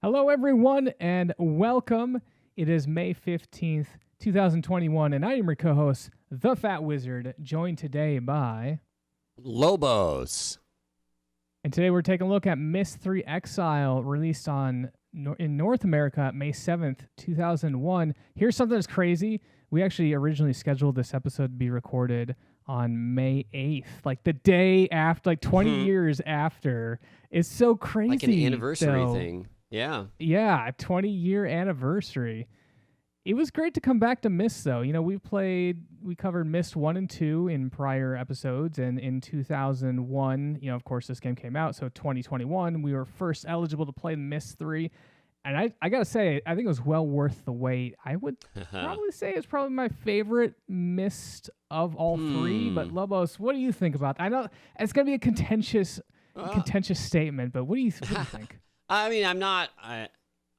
Hello, everyone, and welcome. It is May 15th, 2021, and I am your co-host, The Fat Wizard, joined today by... Lobos. And today we're taking a look at Myst III Exile, released in North America May 7th, 2001. Here's something that's crazy. We actually originally scheduled this episode to be recorded on May 8th, like the day after, like 20 years after. It's so crazy. Like an anniversary thing. Yeah. Yeah, a 20-year anniversary. It was great to come back to Myst, though. You know, we covered Myst 1 and 2 in prior episodes, and in 2001, you know, of course, this game came out, so 2021, we were first eligible to play Myst 3, and I gotta say, I think it was well worth the wait. I would probably say it's probably my favorite Myst of all three, but Lobos, what do you think about that? I know it's gonna be a contentious statement, but what do you think? I mean, I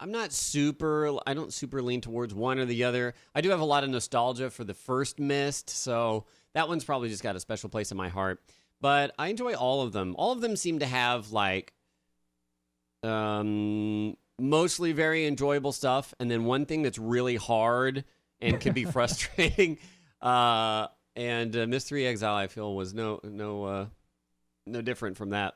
don't super lean towards one or the other. I do have a lot of nostalgia for the first Myst, so that one's probably just got a special place in my heart. But I enjoy all of them. All of them seem to have like mostly very enjoyable stuff, and then one thing that's really hard and can be frustrating. And Myst III Exile, I feel, was no different from that.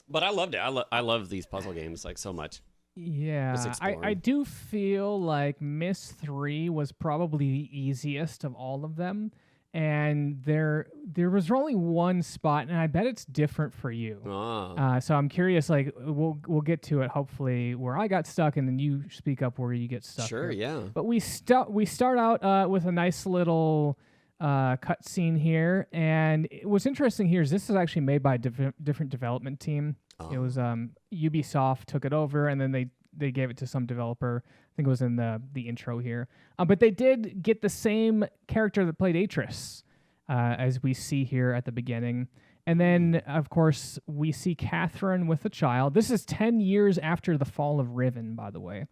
But I loved it. I love these puzzle games like so much. Yeah, I do feel like Myst 3 was probably the easiest of all of them, and there was only one spot, and I bet it's different for you. So I'm curious. Like we'll get to it hopefully where I got stuck, and then you speak up where you get stuck. Sure, yeah. But we start out with a nice little cut scene here, and what's interesting here is this is actually made by a different development team. It was Ubisoft took it over, and then they gave it to some developer. I think it was in the intro here. But they did get the same character that played Atris, as we see here at the beginning. And then, of course, we see Catherine with a child. This is 10 years after the fall of Riven, by the way.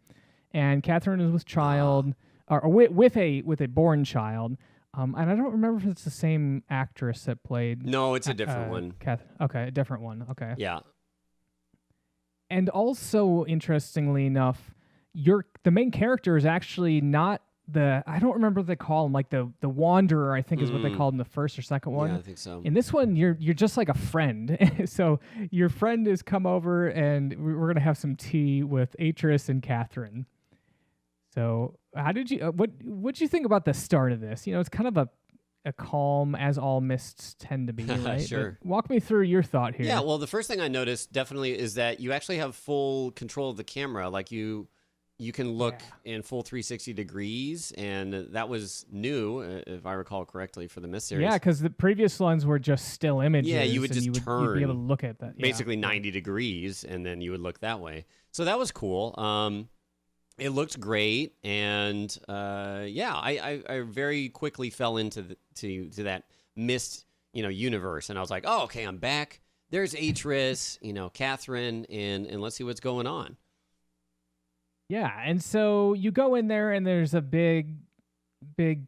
And Catherine is with child, or with a born child. And I don't remember if it's the same actress that played... No, it's a different one. Okay, a different one. Okay. Yeah. And also, interestingly enough, the main character is actually not I don't remember what they call him, like the Wanderer, I think is what they called in the first or second one. Yeah, I think so. In this one, you're just like a friend. So your friend has come over, and we're going to have some tea with Atris and Catherine. So how did you, what'd you think about the start of this? You know, it's kind of a calm, as all Mysts tend to be, right? Sure. But walk me through your thought here. Yeah, well, the first thing I noticed definitely is that you actually have full control of the camera. Like you can look in full 360 degrees, and that was new, if I recall correctly, for the Myst series. Yeah, because the previous ones were just still images. Yeah, you would just turn. You'd be able to look at that. Basically 90 degrees, and then you would look that way. So that was cool. It looked great, and I very quickly fell into that Myst, universe, and I was like, oh, okay, I'm back. There's Atris, Catherine, and let's see what's going on. Yeah, and so you go in there, and there's a big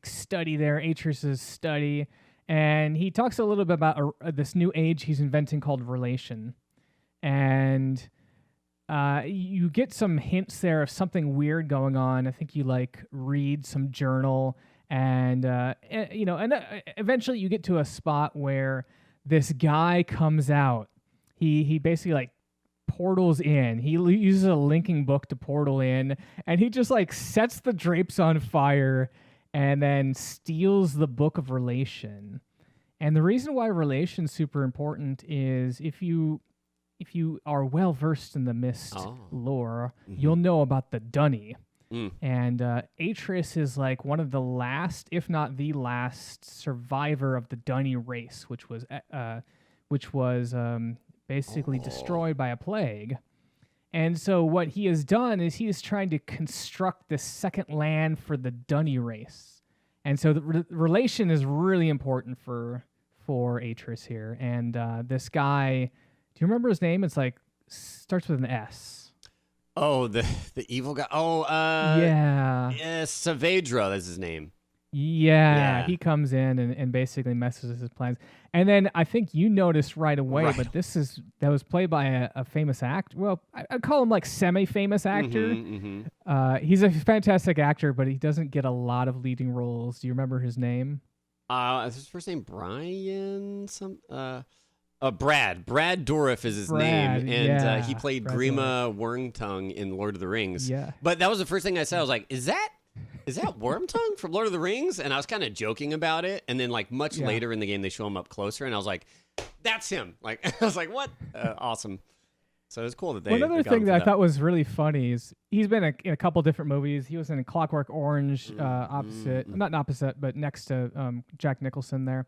study there, Atris's study, and he talks a little bit about this new age he's inventing called relation, and you get some hints there of something weird going on. I think you read some journal, and eventually you get to a spot where this guy comes out. He basically portals in. He uses a linking book to portal in, and he just sets the drapes on fire and then steals the book of relation. And the reason why relation's super important is if you are well versed in the Myst lore, you'll know about the Dunny. And Atris is one of the last, if not the last, survivor of the Dunny race, which was basically destroyed by a plague. And so what he has done is he is trying to construct this second land for the Dunny race. And so the relation is really important for Atris here. And this guy, do you remember his name? It's starts with an S. Oh, the evil guy. Oh, yeah. Saavedro, that's his name. Yeah, Yeah. he comes in and basically messes with his plans. And then I think you noticed right away, Right. but that was played by a famous actor. Well, I'd call him like semi-famous actor. He's a fantastic actor, but he doesn't get a lot of leading roles. Do you remember his name? Is his first name Brian? Brad Dourif is his name, and he played Brad Grima Wormtongue in Lord of the Rings. Yeah. But that was the first thing I said. I was like, is that Wormtongue from Lord of the Rings? And I was kind of joking about it. And then like much later in the game, they show him up closer, and I was like, that's him. Like I was like, what? Awesome. So it was cool that they. One other got thing him that for I thought was really funny is he's been in a couple different movies. He was in Clockwork Orange, not opposite, but next to Jack Nicholson there.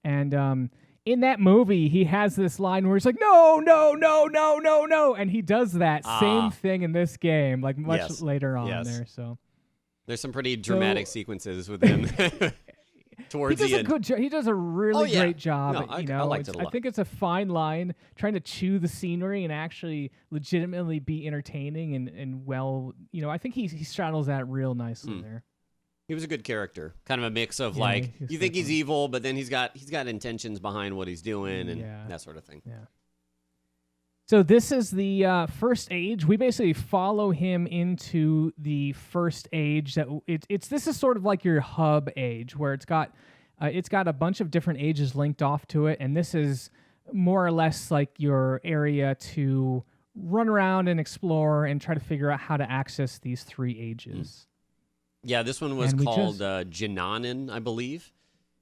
And in that movie, he has this line where he's like, no, no, no, no, no, no. And he does that same thing in this game, like much later on there. So there's some pretty dramatic sequences with him. Towards he does the end. he does a really great job. No, I liked it a lot. I think it's a fine line trying to chew the scenery and actually legitimately be entertaining and well, I think he straddles that real nicely there. He was a good character, kind of a mix of like you think he's evil, but then he's got intentions behind what he's doing and that sort of thing. Yeah. So this is the first age. We basically follow him into the first age. This is sort of like your hub age, where it's got a bunch of different ages linked off to it, and this is more or less like your area to run around and explore and try to figure out how to access these 3 ages. Yeah, this one was called Jinanen, I believe,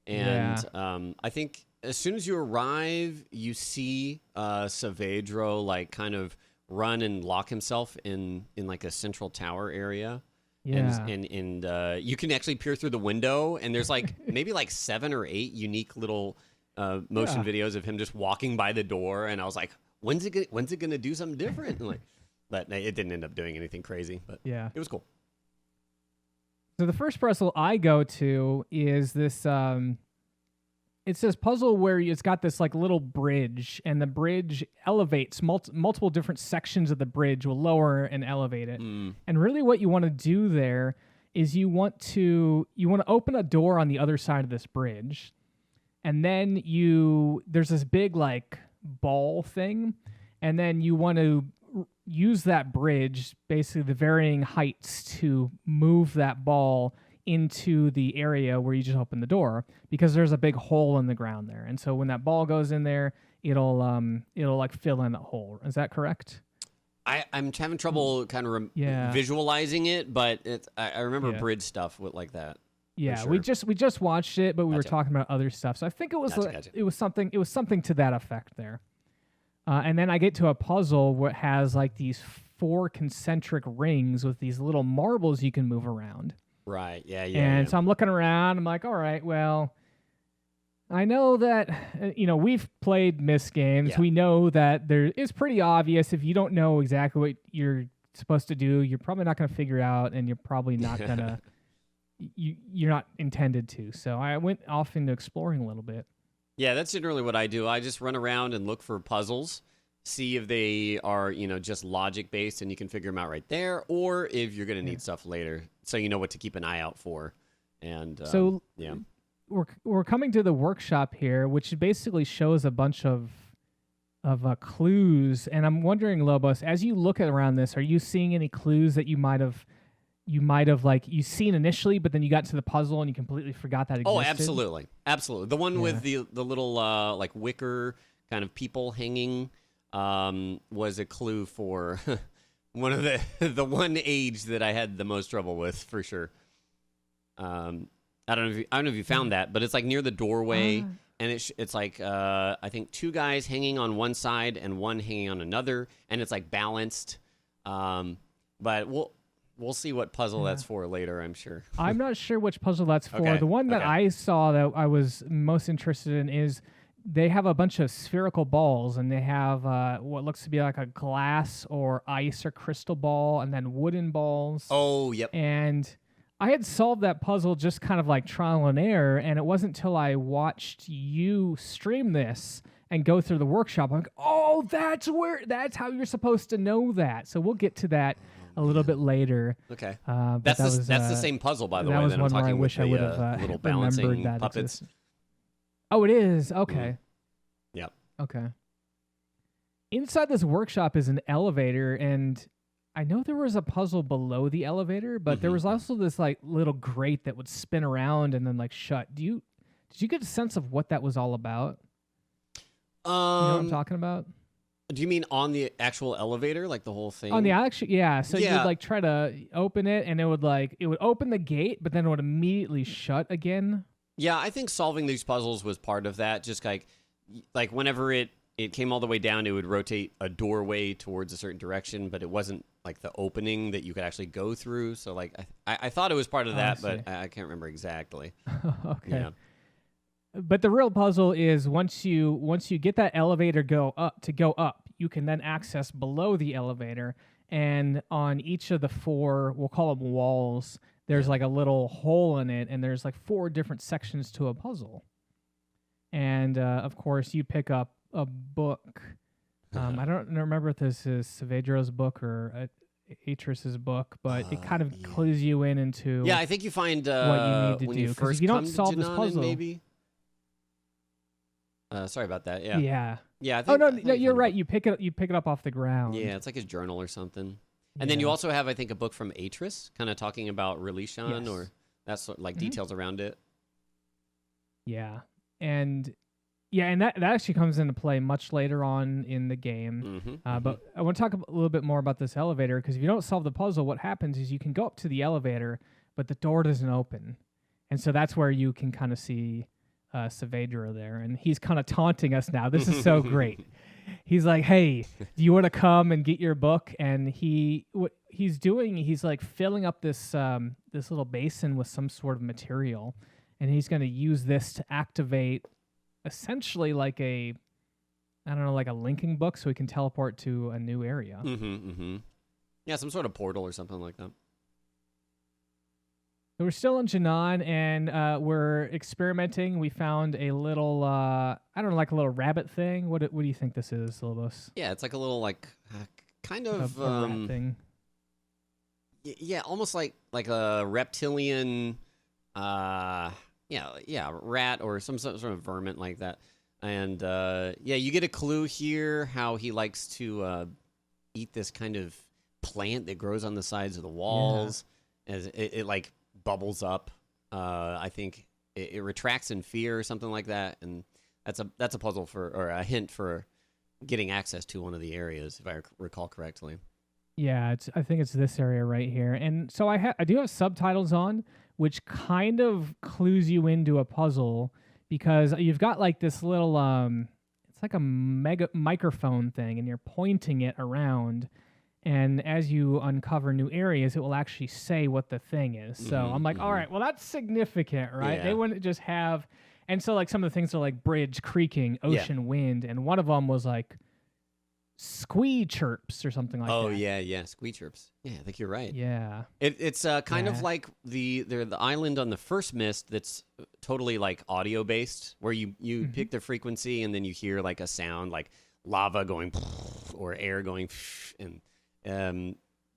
and I think. As soon as you arrive, you see Saavedro like kind of run and lock himself in like a central tower area. Yeah. And you can actually peer through the window, and there's like maybe like 7 or 8 unique little motion videos of him just walking by the door. And I was like, when's it gonna do something different? And but it didn't end up doing anything crazy. But it was cool. So the first puzzle I go to is this. It's this puzzle where it's got this like little bridge, and the bridge elevates. Multiple different sections of the bridge will lower and elevate it. And really, what you want to do there is you want to open a door on the other side of this bridge, and then there's this big like ball thing, and then you want to use that bridge, basically the varying heights, to move that ball into the area where you just open the door, because there's a big hole in the ground there. And so when that ball goes in there, it'll like fill in that hole. Is that correct? I'm having trouble kind of visualizing it, but I remember bridge stuff like that. Yeah, sure. we just watched it, but we were talking about other stuff. So I think it was it was something to that effect there. And then I get to a puzzle where it has like these 4 concentric rings with these little marbles you can move around. Right, yeah. And so I'm looking around. I'm like, all right, well, I know that, we've played Myst games. Yeah. We know that it's pretty obvious. If you don't know exactly what you're supposed to do, you're probably not going to figure out, and you're probably not going to, you're not intended to. So I went off into exploring a little bit. Yeah, that's generally what I do. I just run around and look for puzzles, see if they are, just logic-based and you can figure them out right there, or if you're going to need stuff later, so you know what to keep an eye out for. And so we're coming to the workshop here, which basically shows a bunch of clues. And I'm wondering, Lobos, as you look around this, are you seeing any clues that you might have you seen initially, but then you got to the puzzle and you completely forgot that existed? Oh, absolutely. The one with the little like wicker kind of people hanging was a clue for one of the one age that I had the most trouble with, for sure. I don't know if you found that, but it's like near the doorway, and it's like I think 2 guys hanging on one side and one hanging on another, and it's like balanced. But we'll see what puzzle that's for later, I'm sure. I'm not sure which puzzle that's for. Okay. The one that I saw that I was most interested in is they have a bunch of spherical balls, and they have what looks to be like a glass or ice or crystal ball, and then wooden balls. Oh, yep. And I had solved that puzzle just kind of like trial and error, and it wasn't until I watched you stream this and go through the workshop, I'm like, oh, that's how you're supposed to know that. So we'll get to that a little bit later. Okay. But That's that was, that's the same puzzle, by the that way, was that I'm one where I talking with wish I the would have little remembered balancing that puppets. existed. Oh, it is? Okay. Yep. Okay. Inside this workshop is an elevator, and I know there was a puzzle below the elevator, but there was also this like little grate that would spin around and then like shut. Did you get a sense of what that was all about? You know what I'm talking about? Do you mean on the actual elevator, like the whole thing? On the actual, yeah. So Yeah. you'd like try to open it, and it would open the gate, but then it would immediately shut again. Yeah, I think solving these puzzles was part of that. Just like whenever it came all the way down, it would rotate a doorway towards a certain direction, but it wasn't like the opening that you could actually go through. So like I thought it was part of that, but I can't remember exactly. Okay. Yeah. But the real puzzle is once you get that elevator go up, you can then access below the elevator, and on each of the 4, we'll call them walls, there's like a little hole in it, and there's like 4 different sections to a puzzle. And of course, you pick up a book. I don't remember if this is Saavedro's book or Atris's book, but it kind of clues you into I think you find what you need to when do. you 'Cause first if you don't come solve to this Janan, puzzle, maybe. Sorry about that. Yeah. yeah. Yeah. I Oh think, no, I think no, you you're found a right. book. You pick it up off the ground. Yeah, it's like his journal or something. And then you also have, I think, a book from Atris, kind of talking about Relishan Yes. or that sort, like details around it. Yeah, and that actually comes into play much later on in the game. But I want to talk a little bit more about this elevator, because if you don't solve the puzzle, what happens is you can go up to the elevator, but the door doesn't open, and so that's where you can kind of see Saavedro there, and he's kind of taunting us now. This is so great. He's like, "Hey, do you want to come and get your book?" And what he's doing, he's like filling up this this little basin with some sort of material, and he's going to use this to activate essentially like a linking book, so he can teleport to a new area. Yeah, some sort of portal or something like that. So we're still in Janan, and we're experimenting. We found a little, like a little rabbit thing. What do you think this is, Lobos? Yeah, it's like a little kind of A rat thing. Yeah, almost like a reptilian, rat or some sort of vermin like that. And you get a clue here how he likes to eat this kind of plant that grows on the sides of the walls, as it like bubbles up. I think it retracts in fear or something like that, and that's a puzzle or a hint for getting access to one of the areas, if I recall correctly. Yeah, I think it's this area right here. And so I do have subtitles on, which kind of clues you into a puzzle, because you've got like this little it's like a mega microphone thing, and you're pointing it around, and as you uncover new areas, it will actually say what the thing is. So I'm like, all right, well, that's significant, right? Yeah. They wouldn't just have, and so like some of the things are like bridge creaking, ocean wind, and one of them was like squee chirps or something like that. Oh yeah, squee chirps. Yeah, I think you're right. Yeah. It's kind of like the island on the first Myst that's totally like audio based, where you pick the frequency and then you hear like a sound like lava going or air going, and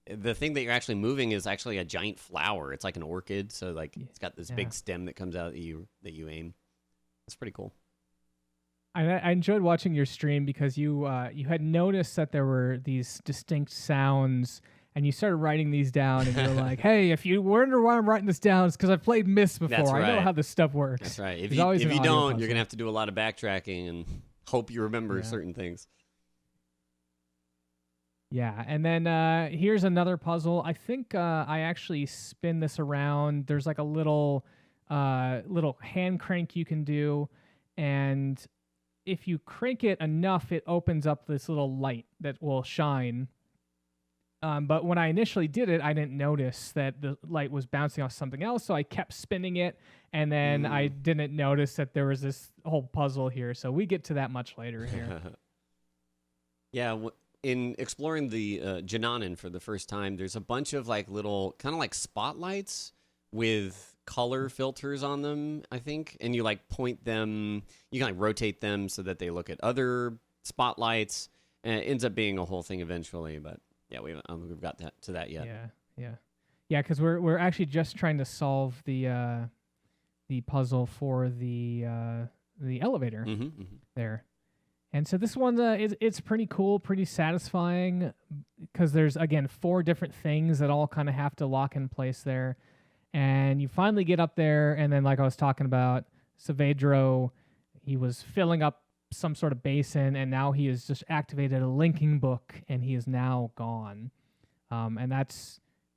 the thing that you're actually moving is actually a giant flower. It's like an orchid, so like it's got this big stem that comes out that you aim. It's pretty cool. I enjoyed watching your stream because you had noticed that there were these distinct sounds, and you started writing these down, and you're like, "Hey, if you wonder why I'm writing this down, it's because I've played Myst before. That's I know right. how this stuff works." That's right. If There's you an audio don't, puzzle. you're gonna have to do a lot of backtracking and hope you remember certain things. Yeah, and then here's another puzzle. I think I actually spin this around. There's like a little hand crank you can do, and if you crank it enough, it opens up this little light that will shine. But when I initially did it, I didn't notice that the light was bouncing off something else, so I kept spinning it, and then I didn't notice that there was this whole puzzle here. So we get to that much later here. Yeah, in exploring the Jananan for the first time, there's a bunch of like little kind of like spotlights with color filters on them, I think, and you like point them, you can like rotate them so that they look at other spotlights, and it ends up being a whole thing eventually. But we've got to that yet. Yeah. Because we're actually just trying to solve the puzzle for the elevator there. And so this one, it's pretty cool, pretty satisfying, because there's, again, 4 different things that all kind of have to lock in place there. And you finally get up there, and then, like I was talking about, Saavedro, he was filling up some sort of basin, and now he has just activated a linking book, and he is now gone. And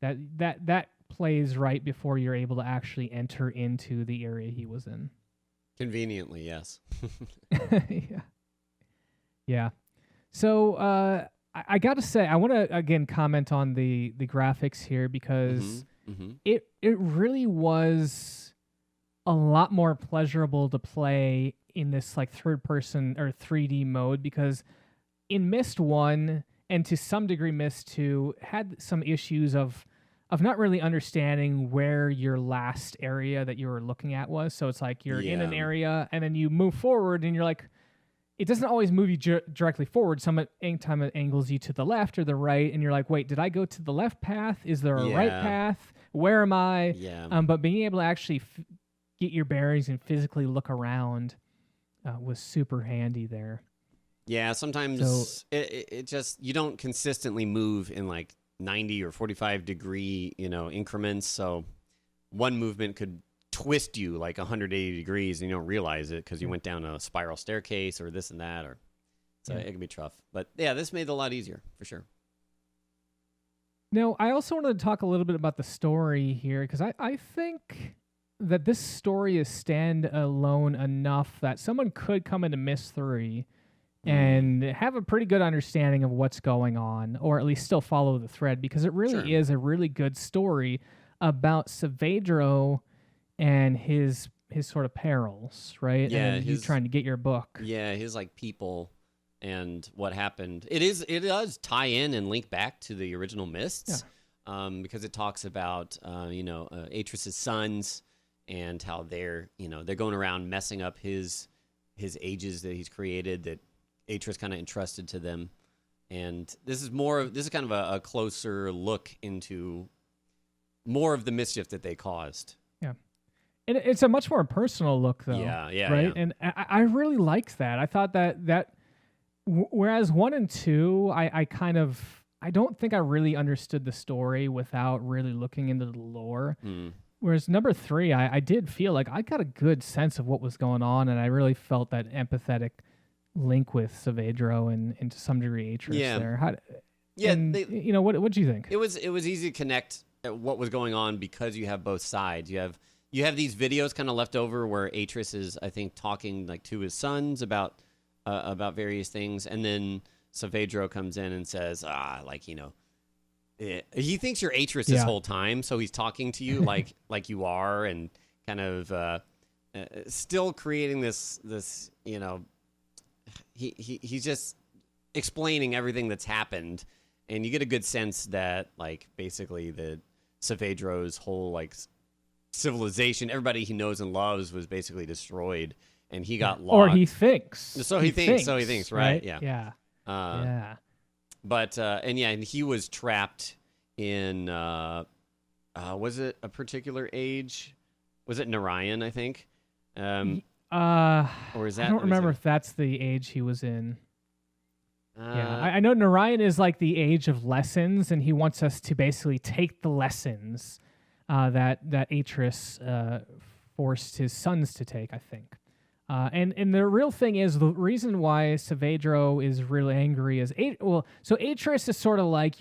that plays right before you're able to actually enter into the area he was in. Conveniently, yes. Yeah. So I got to say, I want to again comment on the graphics here, because it really was a lot more pleasurable to play in this like third person or 3D mode, because in Myst 1 and to some degree Myst 2 had some issues of not really understanding where your last area that you were looking at was. So it's like you're in an area and then you move forward and you're like, it doesn't always move you directly forward. Anytime it angles you to the left or the right, and you're like, wait, did I go to the left path? Is there a right path? Where am I? Yeah. But being able to actually get your bearings and physically look around was super handy there. Yeah, sometimes it just, you don't consistently move in like 90 or 45 degree, increments. So one movement could twist you like 180 degrees and you don't realize it because you went down a spiral staircase or this and that, or so it can be tough. But yeah, this made it a lot easier for sure. Now, I also wanted to talk a little bit about the story here, because I think that this story is standalone enough that someone could come into Myst 3 and have a pretty good understanding of what's going on, or at least still follow the thread, because it really is a really good story about Saavedro and his sort of perils, right? Yeah, and you trying to get your book. Yeah, his like people and what happened. It does tie in and link back to the original Mysts, because it talks about Atreus's sons and how they're going around messing up his ages that he's created, that Atreus kind of entrusted to them. And this is kind of a closer look into more of the mischief that they caused. Yeah. And it's a much more personal look, though. Yeah, right? Yeah. And I really liked that. I thought that whereas 1 and 2, I don't think I really understood the story without really looking into the lore. Whereas number 3, I did feel like I got a good sense of what was going on, and I really felt that empathetic link with Saavedro and to some degree Atreus there. What do you think? It was easy to connect at what was going on because you have both sides. You have these videos kind of left over where Atreus is, I think, talking like to his sons about various things, and then Saavedro comes in and says, he thinks you're Atreus this whole time, so he's talking to you like you are, and kind of still creating this he's just explaining everything that's happened, and you get a good sense that like basically the Saavedro's whole like civilization, everybody he knows and loves, was basically destroyed, and he got lost. Or he thinks. So he thinks, right? Yeah. But and he was trapped in was it a particular age? Was it Narayan, I think? Or is that, I don't remember if that's the age he was in. I know Narayan is like the age of lessons, and he wants us to basically take the lessons that Atreus forced his sons to take, I think. And the real thing is, the reason why Saavedro is really angry is so Atreus is sort of like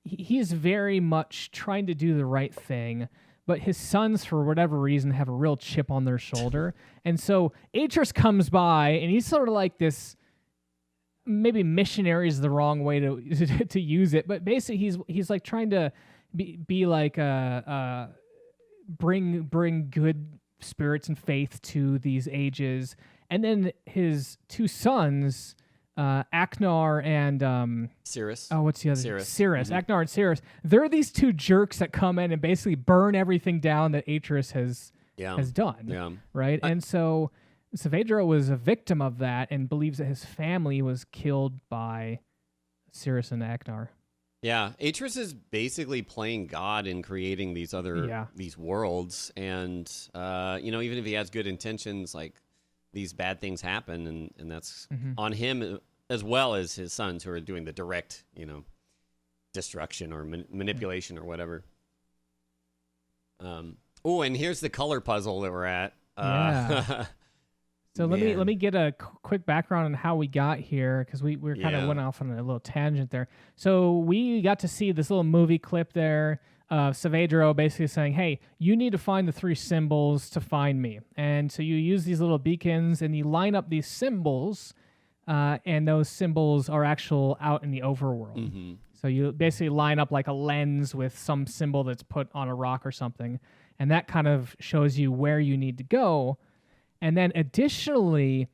he's very much trying to do the right thing, but his sons, for whatever reason, have a real chip on their shoulder. And so Atreus comes by, and he's sort of like this, maybe missionary is the wrong way to use it, but basically he's like trying to be like bring good spirits and faith to these ages. And then his 2 sons, Aknar and Cirrus. Oh, what's the other? Cirrus. Aknar and Cirrus. They're these 2 jerks that come in and basically burn everything down that Atreus has done. Yeah. Right? And so Saavedro was a victim of that and believes that his family was killed by Cirrus and Aknar. Yeah, Atris is basically playing God in creating these these worlds, and even if he has good intentions, like these bad things happen, and that's on him as well as his sons who are doing the direct, destruction or manipulation or whatever. Oh, and here's the color puzzle that we're at. Yeah. So let me get a quick background on how we got here, because we kind of went off on a little tangent there. So we got to see this little movie clip there of Saavedro basically saying, hey, you need to find the 3 symbols to find me. And so you use these little beacons and you line up these symbols, and those symbols are actual out in the overworld. Mm-hmm. So you basically line up like a lens with some symbol that's put on a rock or something, and that kind of shows you where you need to go. And then additionally,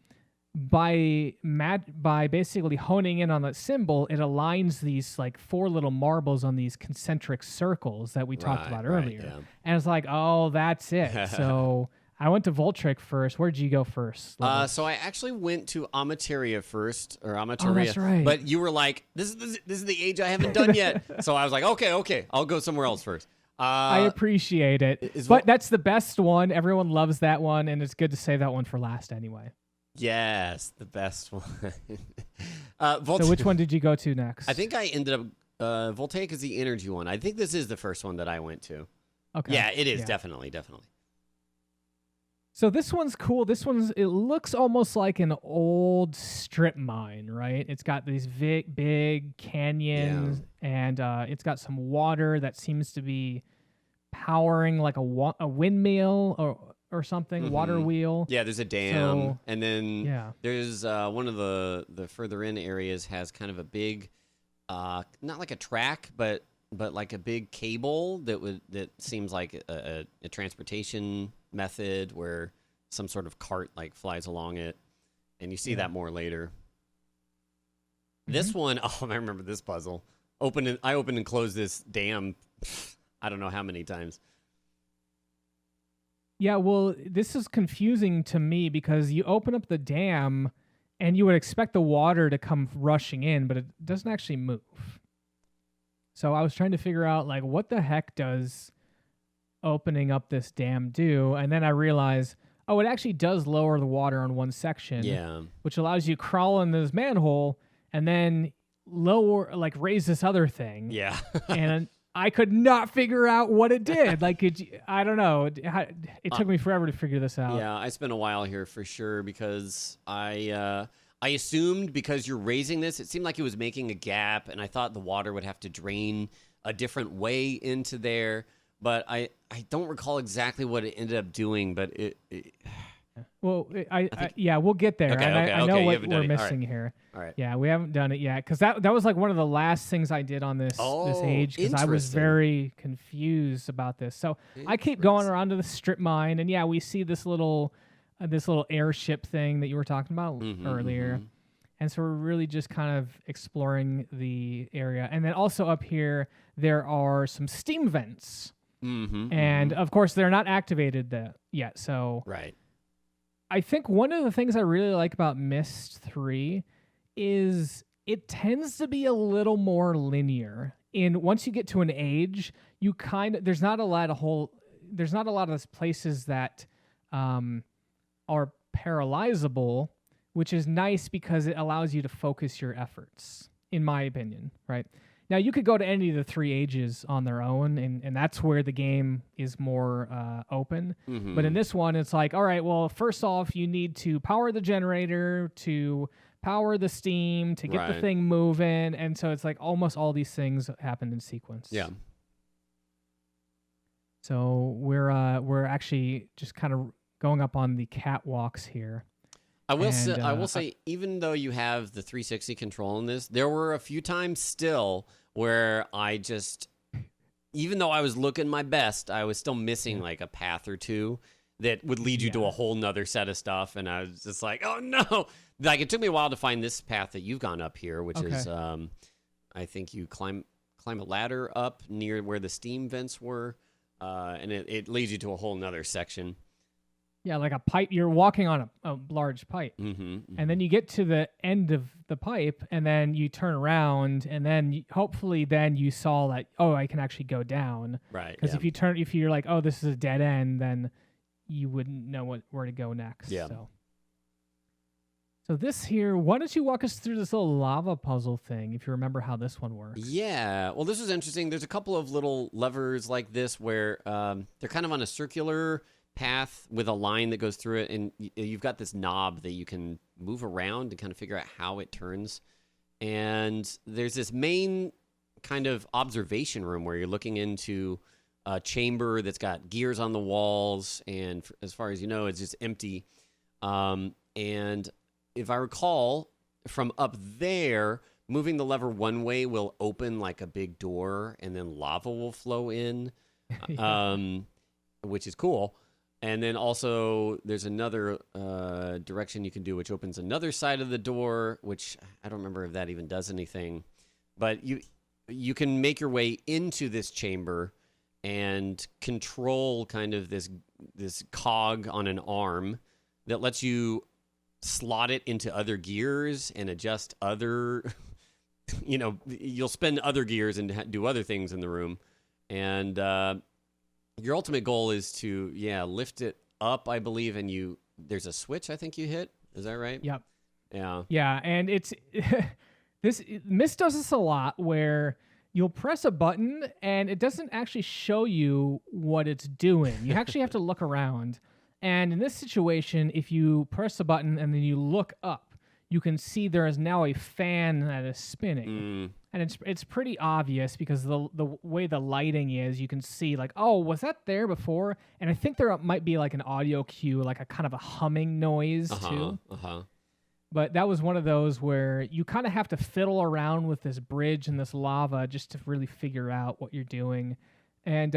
by basically honing in on that symbol, it aligns these like 4 little marbles on these concentric circles that we talked about earlier. Yeah. And it's like, oh, that's it. So I went to Voltric first. Where did you go first? So I actually went to Amateria first, or Amateria. Oh, that's right. But you were like, this is the age I haven't done yet. So I was like, okay, I'll go somewhere else first. I appreciate it, but that's the best one. Everyone loves that one, and it's good to save that one for last anyway. Yes, the best one. So which one did you go to next? I think I ended up Voltaic is the energy one. I think this is the first one that I went to. Okay. Yeah, it is definitely. So this one's cool. It looks almost like an old strip mine, right? It's got these big canyons, and it's got some water that seems to be powering like a windmill or something, water wheel. Yeah, there's a dam, and then there's one of the further in areas has kind of a big, not like a track, but like a big cable that seems like a transportation method where some sort of cart like flies along it, and you see that more later. This one, I remember this puzzle. I opened and closed this dam I don't know how many times. Yeah, well, this is confusing to me because you open up the dam and you would expect the water to come rushing in, but it doesn't actually move. So I was trying to figure out, like, what the heck does opening up this dam do? And then I realized, it actually does lower the water on one section, which allows you to crawl in this manhole and then raise this other thing. Yeah. And I could not figure out what it did. I don't know. It took me forever to figure this out. Yeah, I spent a while here for sure because I assumed because you're raising this, it seemed like it was making a gap, and I thought the water would have to drain a different way into there. But I don't recall exactly what it ended up doing, but Well, we'll get there. Okay, I know what we're missing here. All right. Yeah, we haven't done it yet because that was like one of the last things I did on this age because I was very confused about this. So I keep going around to the strip mine, and we see this little airship thing that you were talking about earlier. Mm-hmm. And so we're really just kind of exploring the area. And then also up here, there are some steam vents. Mm-hmm, and of course, they're not activated yet. So I think one of the things I really like about Myst III is it tends to be a little more linear. Once you get to an age, there's not a lot of places that are paralyzable, which is nice because it allows you to focus your efforts, in my opinion, right? Now, you could go to any of the 3 ages on their own, and that's where the game is more open. Mm-hmm. But in this one, it's like, all right, well, first off, you need to power the generator, to power the steam, to get the thing moving. And so it's like almost all these things happen in sequence. Yeah. So we're actually just kind of going up on the catwalks here. I will say, even though you have the 360 control in this, there were a few times still where I just, even though I was looking my best, I was still missing like a path or two that would lead you to a whole nother set of stuff. And I was just like, oh no. Like, it took me a while to find this path that you've gone up here, which is, I think you climb a ladder up near where the steam vents were. And it leads you to a whole nother section. Yeah, like a pipe. You're walking on a large pipe. And then you get to the end of the pipe, and then you turn around, and then hopefully then you saw that, oh, I can actually go down. Right. Because if you're like, oh, this is a dead end, then you wouldn't know where to go next. Yeah. So this here, why don't you walk us through this little lava puzzle thing, if you remember how this one works? Yeah. Well, this was interesting. There's a couple of little levers like this where they're kind of on a circular path with a line that goes through it, and you've got this knob that you can move around and kind of figure out how it turns. And there's this main kind of observation room where you're looking into a chamber that's got gears on the walls, and as far as you know, it's just empty. And if I recall, from up there, moving the lever one way will open like a big door, and then lava will flow in, which is cool. And then also there's another direction you can do, which opens another side of the door, which I don't remember if that even does anything. But you can make your way into this chamber and control kind of this cog on an arm that lets you slot it into other gears and adjust other, you'll spend other gears and do other things in the room. And your ultimate goal is to, lift it up, I believe, and there's a switch I think you hit. Is that right? Yep. Yeah. Yeah, and it's Myst does this a lot where you'll press a button and it doesn't actually show you what it's doing. You actually have to look around. And in this situation, if you press a button and then you look up, you can see there is now a fan that is spinning. And it's pretty obvious because the way the lighting is, you can see like, oh, was that there before? And I think there might be like an audio cue, like a kind of a humming noise too. But that was one of those where you kind of have to fiddle around with this bridge and this lava just to really figure out what you're doing. And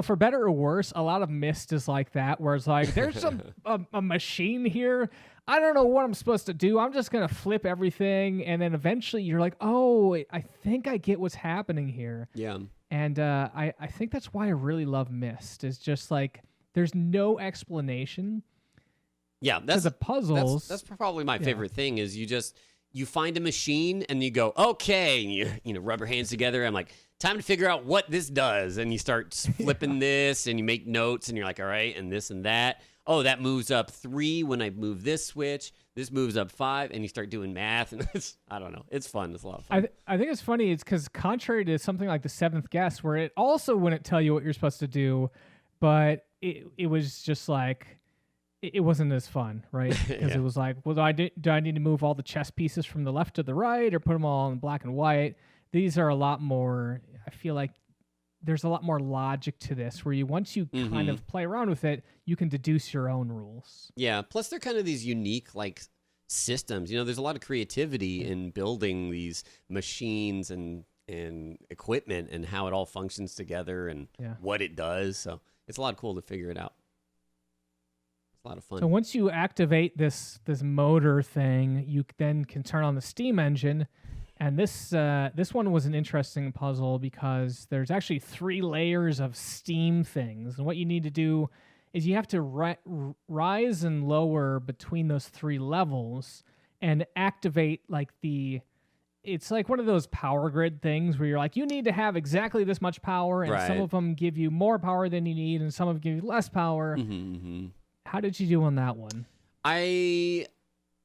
for better or worse, a lot of Myst is like that, where it's like, there's a machine here. I don't know what I'm supposed to do. I'm just going to flip everything. And then eventually you're like, oh, I think I get what's happening here. Yeah. And I think that's why I really love Myst. Is just like, there's no explanation. Yeah, that's the puzzles. That's probably my favorite thing is you find a machine and you go, okay, and you rub your hands together. I'm like, time to figure out what this does. And you start flipping this and you make notes and you're like, all right, and this and that. Oh, that moves up 3 when I move this switch. This moves up 5, and you start doing math. And I don't know. It's fun. It's a lot of fun. I think it's funny. It's because contrary to something like The Seventh Guest, where it also wouldn't tell you what you're supposed to do, but it was just like, it wasn't as fun, right? Because it was like, well, do I need to move all the chess pieces from the left to the right or put them all in black and white? These are a lot more, I feel like there's a lot more logic to this, where once you kind of play around with it, you can deduce your own rules. Yeah, plus they're kind of these unique like systems. There's a lot of creativity in building these machines and equipment and how it all functions together and what it does. So it's a lot cool to figure it out. It's a lot of fun. So once you activate this motor thing, you then can turn on the steam engine. And this one was an interesting puzzle because there's actually 3 layers of steam things. And what you need to do is you have to rise and lower between those 3 levels and activate it's like one of those power grid things where you're like, you need to have exactly this much power, and some of them give you more power than you need, and some of them give you less power. How did you do on that one? I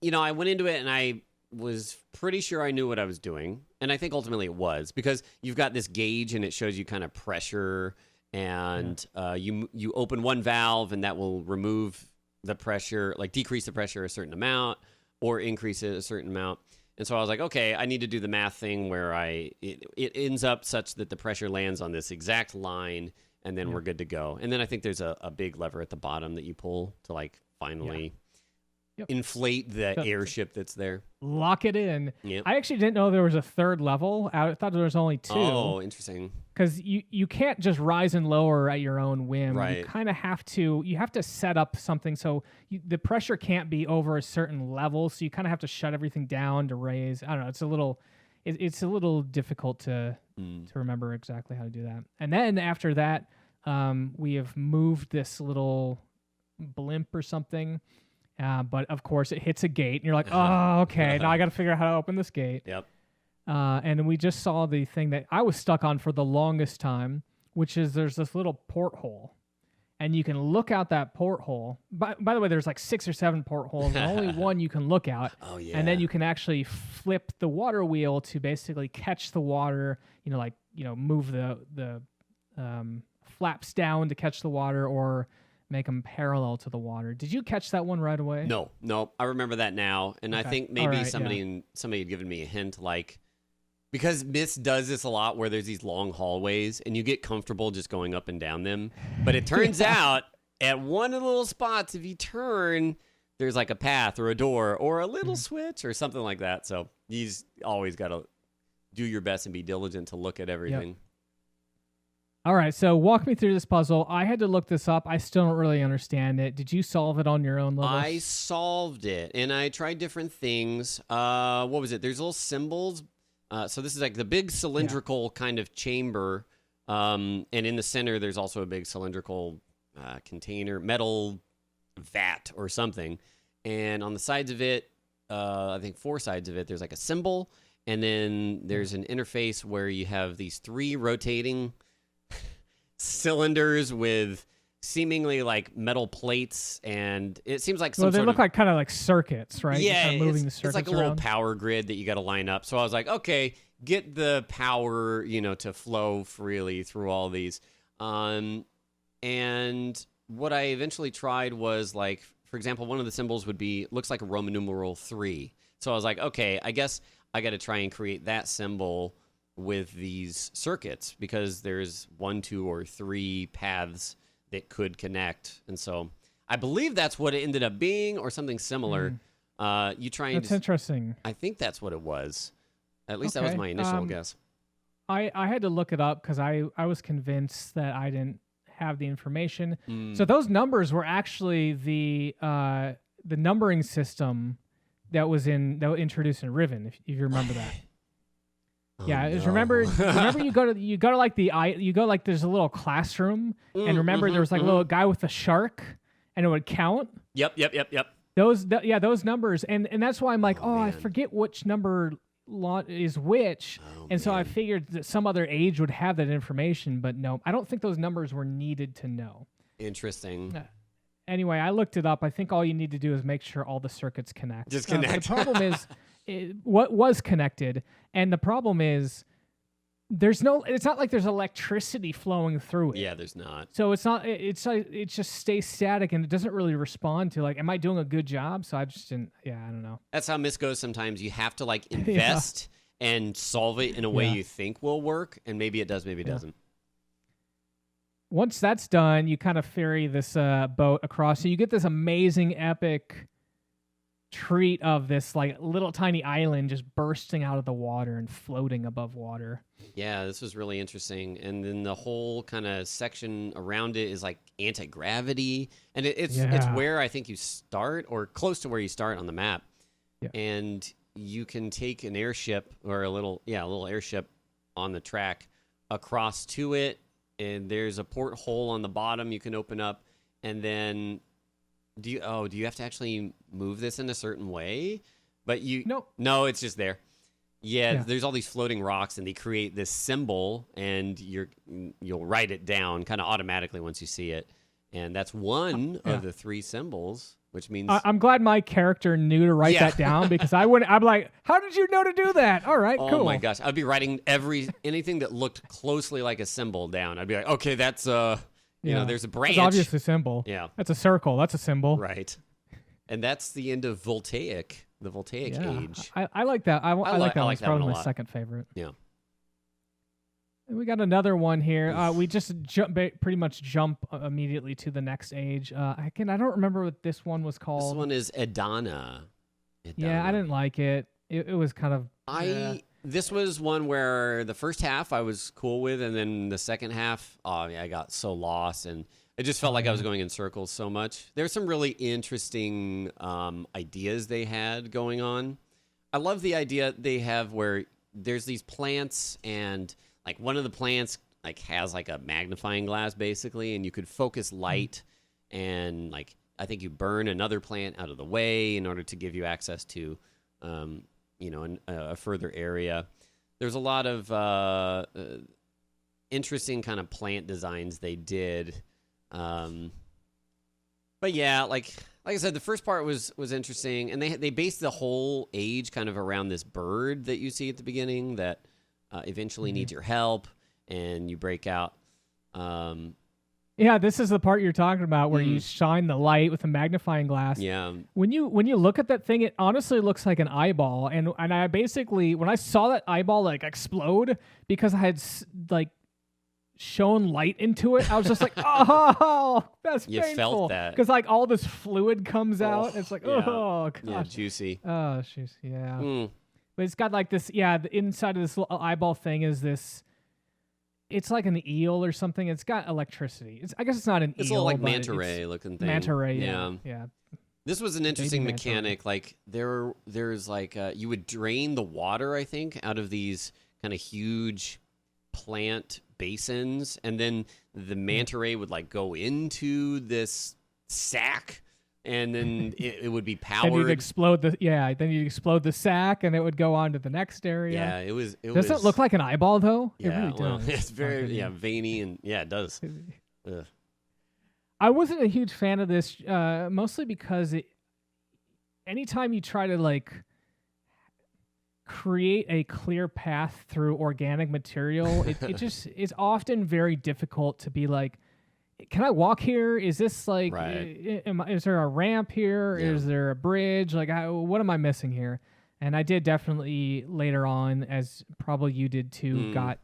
went into it and I was pretty sure I knew what I was doing. And I think ultimately it was, because you've got this gauge and it shows you kind of pressure, and you open one valve and that will remove the pressure, like decrease the pressure a certain amount or increase it a certain amount. And so I was like, okay, I need to do the math thing where it ends up such that the pressure lands on this exact line, and then we're good to go. And then I think there's a big lever at the bottom that you pull to like finally inflate the airship that's there. Lock it in. Yep. I actually didn't know there was a 3rd level. I thought there was only 2. Oh, interesting. Because you can't just rise and lower at your own whim. Right. You kind of have to. You have to set up something so the pressure can't be over a certain level. So you kind of have to shut everything down to raise. I don't know. It's a little difficult to remember exactly how to do that. And then after that, we have moved this little blimp or something. But of course, it hits a gate, and you're like, oh, okay, now I got to figure out how to open this gate. Yep. And we just saw the thing that I was stuck on for the longest time, which is there's this little porthole. And you can look out that porthole. By the way, there's like 6 or 7 portholes, and only one you can look out. Oh, yeah. And then you can actually flip the water wheel to basically catch the water, move the flaps down to catch the water or make them parallel to the water. Did you catch that one right away? No. I remember that now. And Okay. I think maybe somebody had given me a hint, like, because Myst does this a lot where there's these long hallways and you get comfortable just going up and down them. But it turns out at one of the little spots, if you turn, there's like a path or a door or a little switch or something like that. So you always got to do your best and be diligent to look at everything. Yep. All right, so walk me through this puzzle. I had to look this up. I still don't really understand it. Did you solve it on your own, Lobos? I solved it, and I tried different things. What was it? There's little symbols. So this is like the big cylindrical kind of chamber, and in the center there's also a big cylindrical container, metal vat or something. And on the sides of it, I think 4 sides of it, there's like a symbol, and then there's an interface where you have these 3 rotating cylinders with seemingly like metal plates, and it seems like they look like kind of like circuits, right? Yeah, kind of moving the circuits it's like a little power grid that you got to line up. So I was like, okay, get the power, to flow freely through all these. And what I eventually tried was, like, for example, one of the symbols looks like a Roman numeral 3. So I was like, okay, I guess I got to try and create that symbol with these circuits because there's 1, 2, or 3 paths that could connect. And so I believe that's what it ended up being, or something similar. You try and That's interesting. I think that's what it was. At least that was my initial guess. I had to look it up because I was convinced that I didn't have the information. So those numbers were actually the numbering system that was introduced in Riven, if you remember that. Oh, yeah, no. remember you go to like there's a little classroom, and remember there was like a little guy with a shark, and it would count. Yep. Those numbers, and that's why I'm like, I man. forget which number is which, and so I figured that some other age would have that information, but no, I don't think those numbers were needed to know. Interesting. Anyway, I looked it up. I think all you need to do is make sure all the circuits connect. Just connect. The problem is what was connected, and the problem is it's not like there's electricity flowing through it. Yeah, there's not. So it just stays static, and it doesn't really respond to, like, am I doing a good job? So I just didn't. Yeah, I don't know. That's how Myst goes sometimes. You have to like invest and solve it in a way you think will work, and maybe it does, maybe it doesn't. Once that's done, you kind of ferry this boat across, so you get this amazing epic treat of this like little tiny island just bursting out of the water and floating above water. Yeah, this was really interesting. And then the whole kind of section around it is like anti-gravity, and it's where I think you start, or close to where you start on the map. Yeah. And you can take an airship, or a little airship on the track across to it, and there's a porthole on the bottom you can open up, and then do you have to actually move this in a certain way? But no, it's just there. Yeah, there's all these floating rocks, and they create this symbol, and you'll write it down kind of automatically once you see it, and that's one of the 3 symbols, which means I'm glad my character knew to write that down, because I'm like, how did you know to do that? All right, cool. Oh my gosh, I'd be writing anything that looked closely like a symbol down. I'd be like, okay, that's there's a branch. It's obviously a symbol. Yeah, that's a circle. That's a symbol. Right, and that's the end of the Voltaic age. I like that. I like that one. It's probably my second favorite. Yeah. And we got another one here. We just pretty much jump immediately to the next age. I don't remember what this one was called. This one is Adana. Yeah, I didn't like it. It was kind of... This was one where the first half I was cool with, and then the second half, I got so lost, and it just felt like I was going in circles so much. There's some really interesting ideas they had going on. I love the idea they have where there's these plants, and like one of the plants like has like a magnifying glass basically, and you could focus light and like I think you burn another plant out of the way in order to give you access to, a further area. There's a lot of interesting kind of plant designs they did. But yeah, like I said, the first part was interesting, and they based the whole age kind of around this bird that you see at the beginning that eventually needs your help, and you break out. Yeah, this is the part you're talking about where you shine the light with a magnifying glass. Yeah. When you look at that thing, it honestly looks like an eyeball. And I basically, when I saw that eyeball like explode because I had like shone light into it, I was just like, oh, that's painful. You felt that. Because like all this fluid comes out. And it's like, oh, gosh. Yeah, juicy. Oh, jeez. Yeah. But it's got like this, the inside of this little eyeball thing is this. It's like an eel or something. It's got electricity. I guess it's not an eel. It's a little like manta ray looking thing. Manta ray, yeah. This was an interesting mechanic. Like there's like you would drain the water, I think, out of these kind of huge plant basins, and then the manta ray would like go into this sack. And then it would be powered. Then you'd explode the sack, and it would go on to the next area. Yeah, it was. Doesn't it look like an eyeball though? Yeah, it really does. Well, it's very veiny, and it does. Ugh. I wasn't a huge fan of this, mostly because anytime you try to like create a clear path through organic material, it just is often very difficult to be like, can I walk here? Is this like, is there a ramp here? Yeah. Is there a bridge? Like, what am I missing here? And I did definitely later on, as probably you did too, got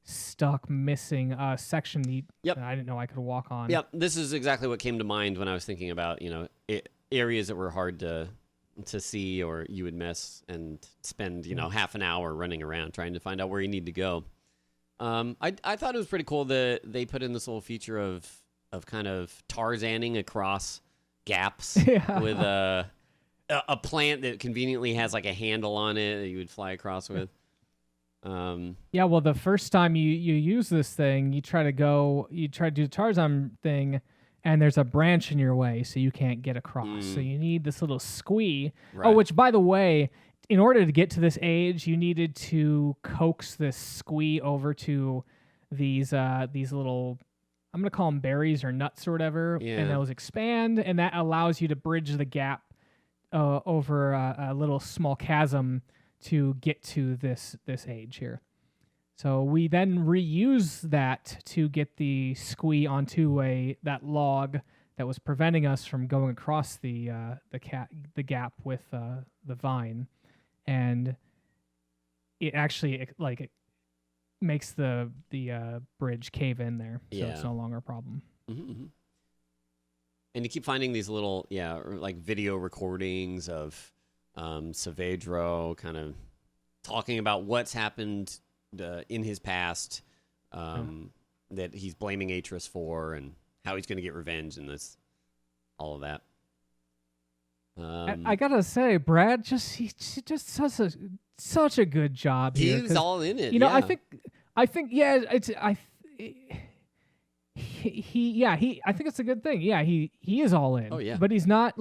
stuck missing a section that I didn't know I could walk on. Yep, this is exactly what came to mind when I was thinking about, areas that were hard to see or you would miss and spend, half an hour running around trying to find out where you need to go. I thought it was pretty cool that they put in this little feature of kind of Tarzaning across gaps with a plant that conveniently has like a handle on it that you would fly across with. Well, the first time you use this thing, you try to do the Tarzan thing, and there's a branch in your way, so you can't get across. So you need this little squee. Right. Oh, which, by the way, in order to get to this age, you needed to coax this squee over to these little, I'm going to call them berries or nuts or whatever, and those expand, and that allows you to bridge the gap over a little small chasm to get to this age here. So we then reuse that to get the squee onto that log that was preventing us from going across the gap with the vine. And it actually it makes the bridge cave in there, so it's no longer a problem. Mm-hmm. And you keep finding these little like video recordings of Saavedro kind of talking about what's happened in his past that he's blaming Atris for, and how he's going to get revenge and all of that. I gotta say, Brad he just does such a good job here. He's all in it. I think I think it's a good thing. Yeah, he is all in. Oh yeah, but he's not.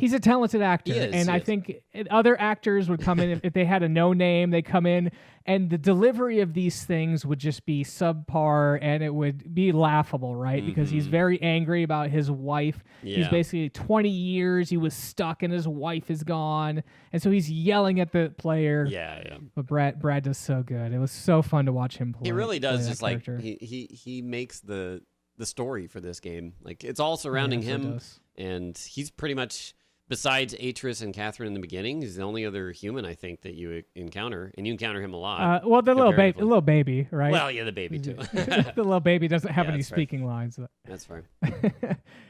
He's a talented actor, I think other actors would come in if they had a no name. They come in, and the delivery of these things would just be subpar, and it would be laughable, right? Mm-hmm. Because he's very angry about his wife. Yeah. He's basically 20 years he was stuck, and his wife is gone, and so he's yelling at the player. Yeah. But Brad does so good. It was so fun to watch him play. He really does. Just like he makes the story for this game. Like it's all surrounding him, and he's pretty much. Besides Atris and Catherine in the beginning, he's the only other human I think that you encounter, and you encounter him a lot. Well, the little baby, right? Well, yeah, the baby too. The little baby doesn't have any speaking lines. That's fair.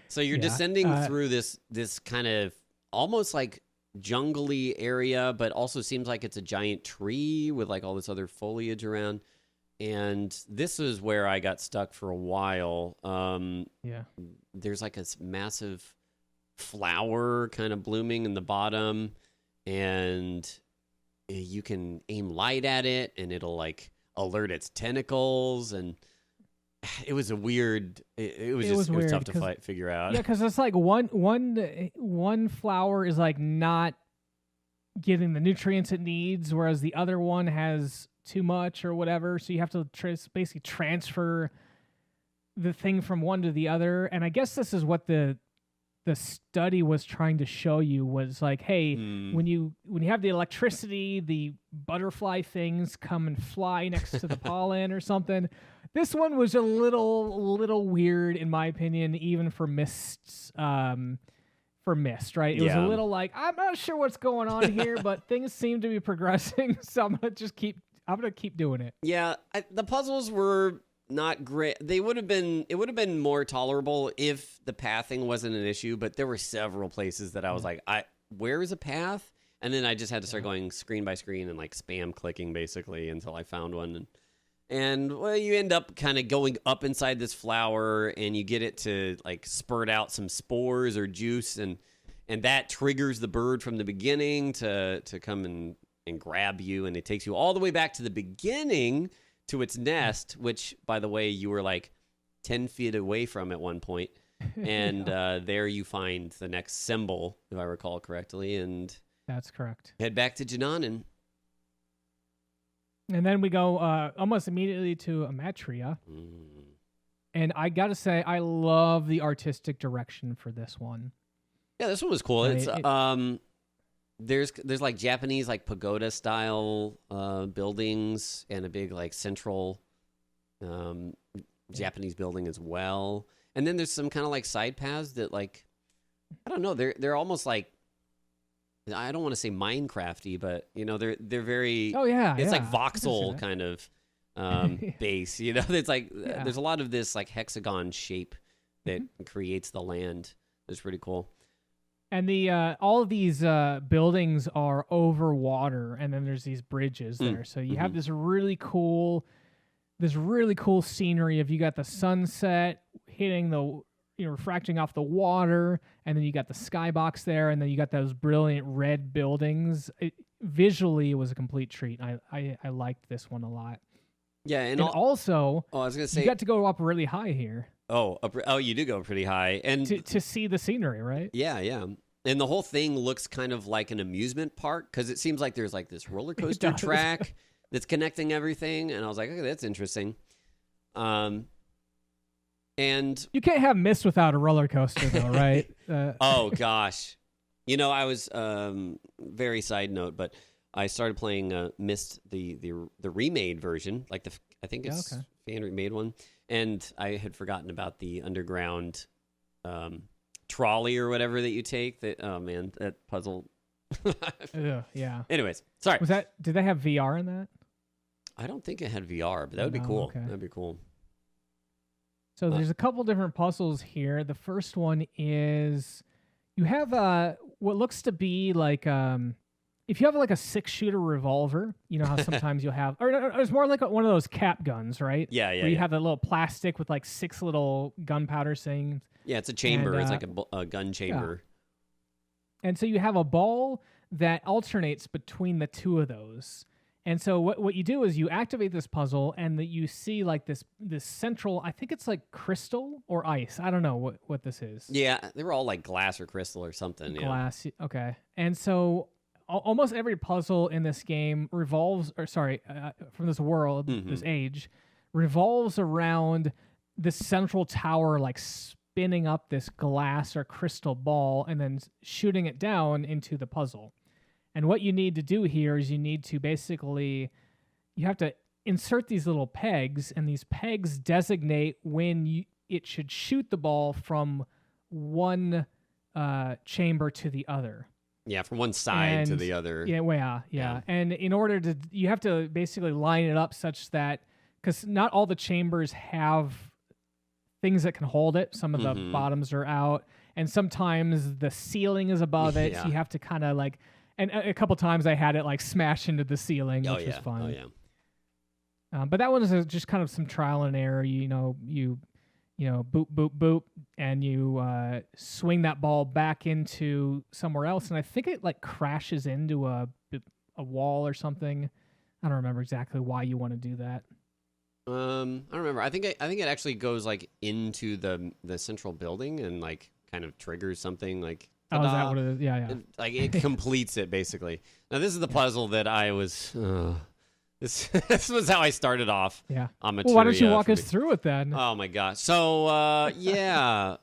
So you're descending through this kind of almost like jungly area, but also seems like it's a giant tree with like all this other foliage around. And this is where I got stuck for a while. There's like a massive flower kind of blooming in the bottom, and you can aim light at it and it'll like alert its tentacles, and it was a weird. It was weird tough to figure out. Yeah, because it's like one flower is like not getting the nutrients it needs, whereas the other one has too much or whatever. So you have to basically transfer the thing from one to the other. And I guess this is what the study was trying to show you, was like, hey, when you have the electricity, the butterfly things come and fly next to the pollen or something. This one was a little weird, in my opinion, even for Myst, right? It was a little like, I'm not sure what's going on here, but things seem to be progressing, so I'm gonna keep doing it. Yeah, the puzzles were not great. It would have been more tolerable if the pathing wasn't an issue, but there were several places that I was like, where is a path? And then I just had to start going screen by screen and like spam clicking basically until I found one. And well, you end up kind of going up inside this flower and you get it to like spurt out some spores or juice, and that triggers the bird from the beginning to come and grab you, and it takes you all the way back to the beginning to its nest, which, by the way, you were like 10 feet away from at one point. And there you find the next symbol, if I recall correctly. And that's correct. Head back to Jananan. And then we go almost immediately to Amatria. And I got to say, I love the artistic direction for this one. Yeah, this one was cool. Right. There's like Japanese like pagoda style buildings and a big like central Japanese building as well. And then there's some kind of like side paths that like, I don't know, they're almost like, I don't want to say Minecrafty, but you know they're very. Oh yeah, it's like voxel kind of base. You know, it's like there's a lot of this like hexagon shape that creates the land. It's pretty cool. And the all of these buildings are over water, and then there's these bridges there. So you have this really cool scenery of, you got the sunset hitting the, refracting off the water, and then you got the skybox there, and then you got those brilliant red buildings. Visually, it was a complete treat. I liked this one a lot. Yeah, and also, I was gonna say, you got to go up really high here. Oh, you do go pretty high, and to see the scenery, right? Yeah, yeah. And the whole thing looks kind of like an amusement park, because it seems like there's like this roller coaster track that's connecting everything, and I was like, okay, that's interesting. And you can't have Myst without a roller coaster, though, right? Oh gosh, I was very side note, but I started playing Myst the remade version, like I think it's fan remade one, and I had forgotten about the underground trolley or whatever that you take. That, oh man, that puzzle. Yeah. Anyways, sorry. Did they have VR in that? I don't think it had VR, but that would be cool. Okay. That'd be cool. So there's a couple different puzzles here. The first one is, you have what looks to be like if you have like a 6-shooter revolver, you know how sometimes you'll have, or it's more like one of those cap guns, right? Yeah. Where you have that little plastic with like 6 little gunpowder things. Yeah, it's a chamber. It's like a gun chamber. Yeah. And so you have a ball that alternates between the two of those. And so what you do is you activate this puzzle, and that you see like this central, I think it's like crystal or ice. I don't know what this is. Yeah, they were all like glass or crystal or something. Glass, yeah. Okay. And so almost every puzzle in this game revolves, from this world, this age, revolves around this central tower, like spinning up this glass or crystal ball and then shooting it down into the puzzle. And what you need to do here is you need to basically, you have to insert these little pegs, and these pegs designate when it should shoot the ball from one chamber to the other. Yeah, from one side to the other. Yeah. And in order to, you have to basically line it up such that, because not all the chambers have things that can hold it. Some of the bottoms are out, and sometimes the ceiling is above it. So you have to kind of like, and a couple times I had it like smash into the ceiling, which was fun. Oh yeah. But that one is just kind of some trial and error. You boop, boop, boop, and you swing that ball back into somewhere else, and I think it like crashes into a wall or something. I don't remember exactly why you want to do that. I don't remember. I think it actually goes like into the central building and like kind of triggers something like. Oh, is that what it is? Yeah, yeah. Like it completes it basically. Now this is the puzzle that I was. This was how I started off. Yeah. On Materia. Well, why don't you walk us through it then? Oh my gosh. So yeah,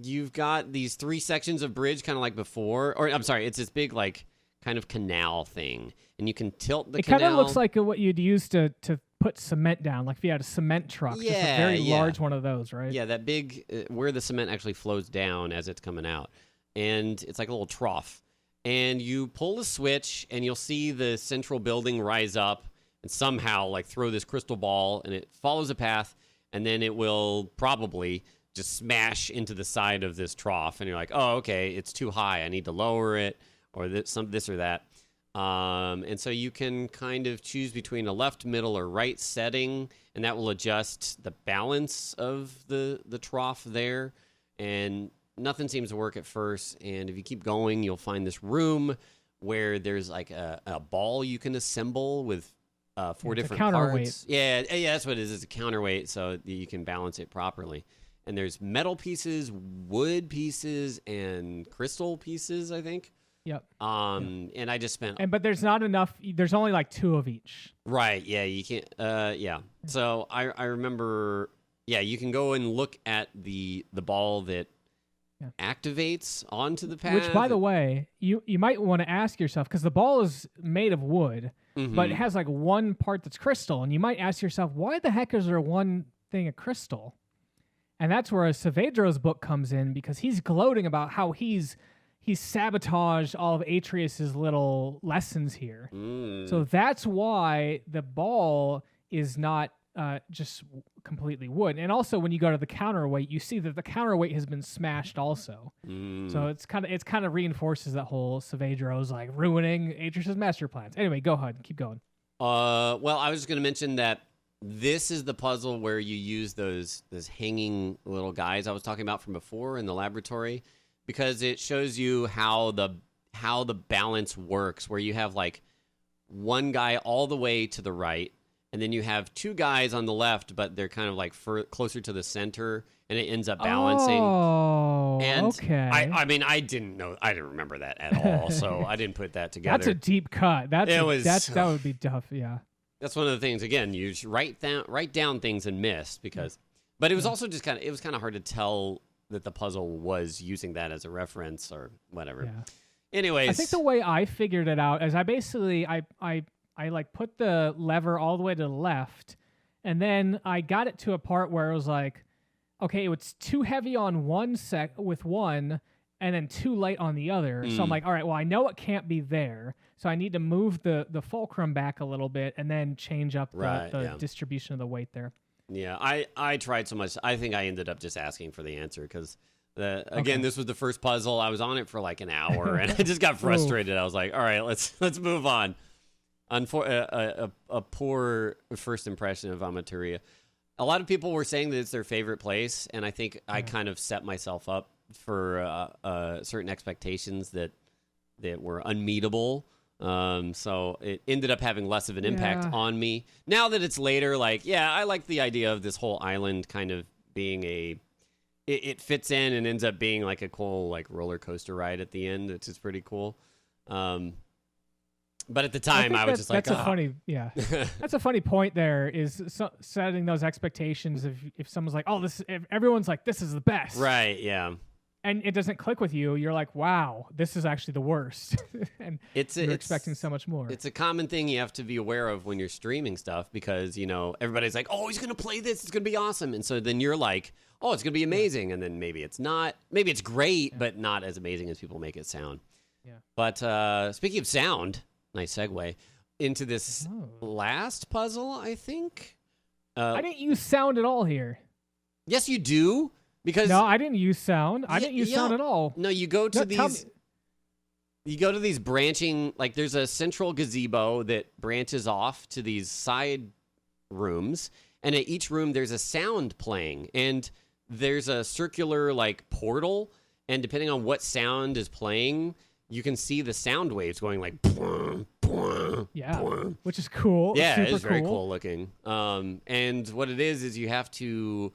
you've got these 3 sections of bridge, kind of like before. Or I'm sorry, it's this big like kind of canal thing, and you can tilt the canal. It kind of looks like what you'd use to put cement down, like if you had a cement truck. Yeah, just a very large one of those, right? Yeah, that big where the cement actually flows down as it's coming out. And it's like a little trough. And you pull the switch, and you'll see the central building rise up and somehow like throw this crystal ball, and it follows a path, and then it will probably just smash into the side of this trough. And you're like, oh, okay, it's too high. I need to lower it, or this or that. And so you can kind of choose between a left, middle, or right setting, and that will adjust the balance of the trough there. And nothing seems to work at first, and if you keep going, you'll find this room where there's like a ball you can assemble with 4 different parts. Yeah, that's what it is. It's a counterweight, so you can balance it properly. And there's metal pieces, wood pieces, and crystal pieces, I think. Yep. And I just spent. But there's not enough. There's only like 2 of each. Right. Yeah. You can't. Yeah. So I remember. Yeah, you can go and look at the ball that. Yeah. Activates onto the path. Which, by the way, you might want to ask yourself, because the ball is made of wood, but it has like one part that's crystal, and you might ask yourself, why the heck is there one thing of crystal? And that's where Saavedro's book comes in, because he's gloating about how he's sabotaged all of Atreus's little lessons here. So that's why the ball is not just completely wood. And also when you go to the counterweight, you see that the counterweight has been smashed also. So it's kind of reinforces that whole Saavedro's like ruining Atreus's master plans. Anyway, go ahead, keep going. Well, I was just going to mention that this is the puzzle where you use those hanging little guys I was talking about from before in the laboratory, because it shows you how the balance works, where you have like one guy all the way to the right, and then you have 2 guys on the left, but they're kind of like closer to the center, and it ends up balancing. Oh, and okay. I mean, I didn't remember that at all, so I didn't put that together. That's a deep cut. That would be tough. Yeah. That's one of the things. Again, you just write down things and Myst, because, but it was also just kind of hard to tell that the puzzle was using that as a reference or whatever. Yeah. Anyways, I think the way I figured it out is I basically I like put the lever all the way to the left, and then I got it to a part where it was like, okay, it's too heavy on one with one, and then too light on the other. So I'm like, all right, well, I know it can't be there, so I need to move the fulcrum back a little bit and then change up the distribution of the weight there. Yeah, I tried so much. I think I ended up just asking for the answer, because again, this was the first puzzle. I was on it for like an hour, and I just got frustrated. I was like, all right, let's move on. A poor first impression of Amateuria. A lot of people were saying that it's their favorite place, and I think I kind of set myself up for certain expectations that were unmeetable. So it ended up having less of an impact on me. Now that it's later, like, yeah, I like the idea of this whole island kind of being it fits in and ends up being like a cool like roller coaster ride at the end, which is pretty cool. But at the time, I was just like, that's that's a funny point there, is setting those expectations. If someone's like, oh, if everyone's like, this is the best. Right, yeah. And it doesn't click with you, you're like, wow, this is actually the worst. And you're expecting so much more. It's a common thing you have to be aware of when you're streaming stuff, because, everybody's like, oh, he's going to play this. It's going to be awesome. And so then you're like, oh, it's going to be amazing. And then maybe it's not. Maybe it's great, but not as amazing as people make it sound. Yeah. But speaking of sound... Nice segue into this last puzzle, I think. I didn't use sound at all here. Yes, you do. Because no, I didn't use sound. I didn't use sound at all. No, you go to these. You go to these branching. Like, there's a central gazebo that branches off to these side rooms, and at each room there's a sound playing, and there's a circular like portal, and depending on what sound is playing, you can see the sound waves going like, yeah, which is cool. Yeah, Super it's very cool looking. And what it is you have to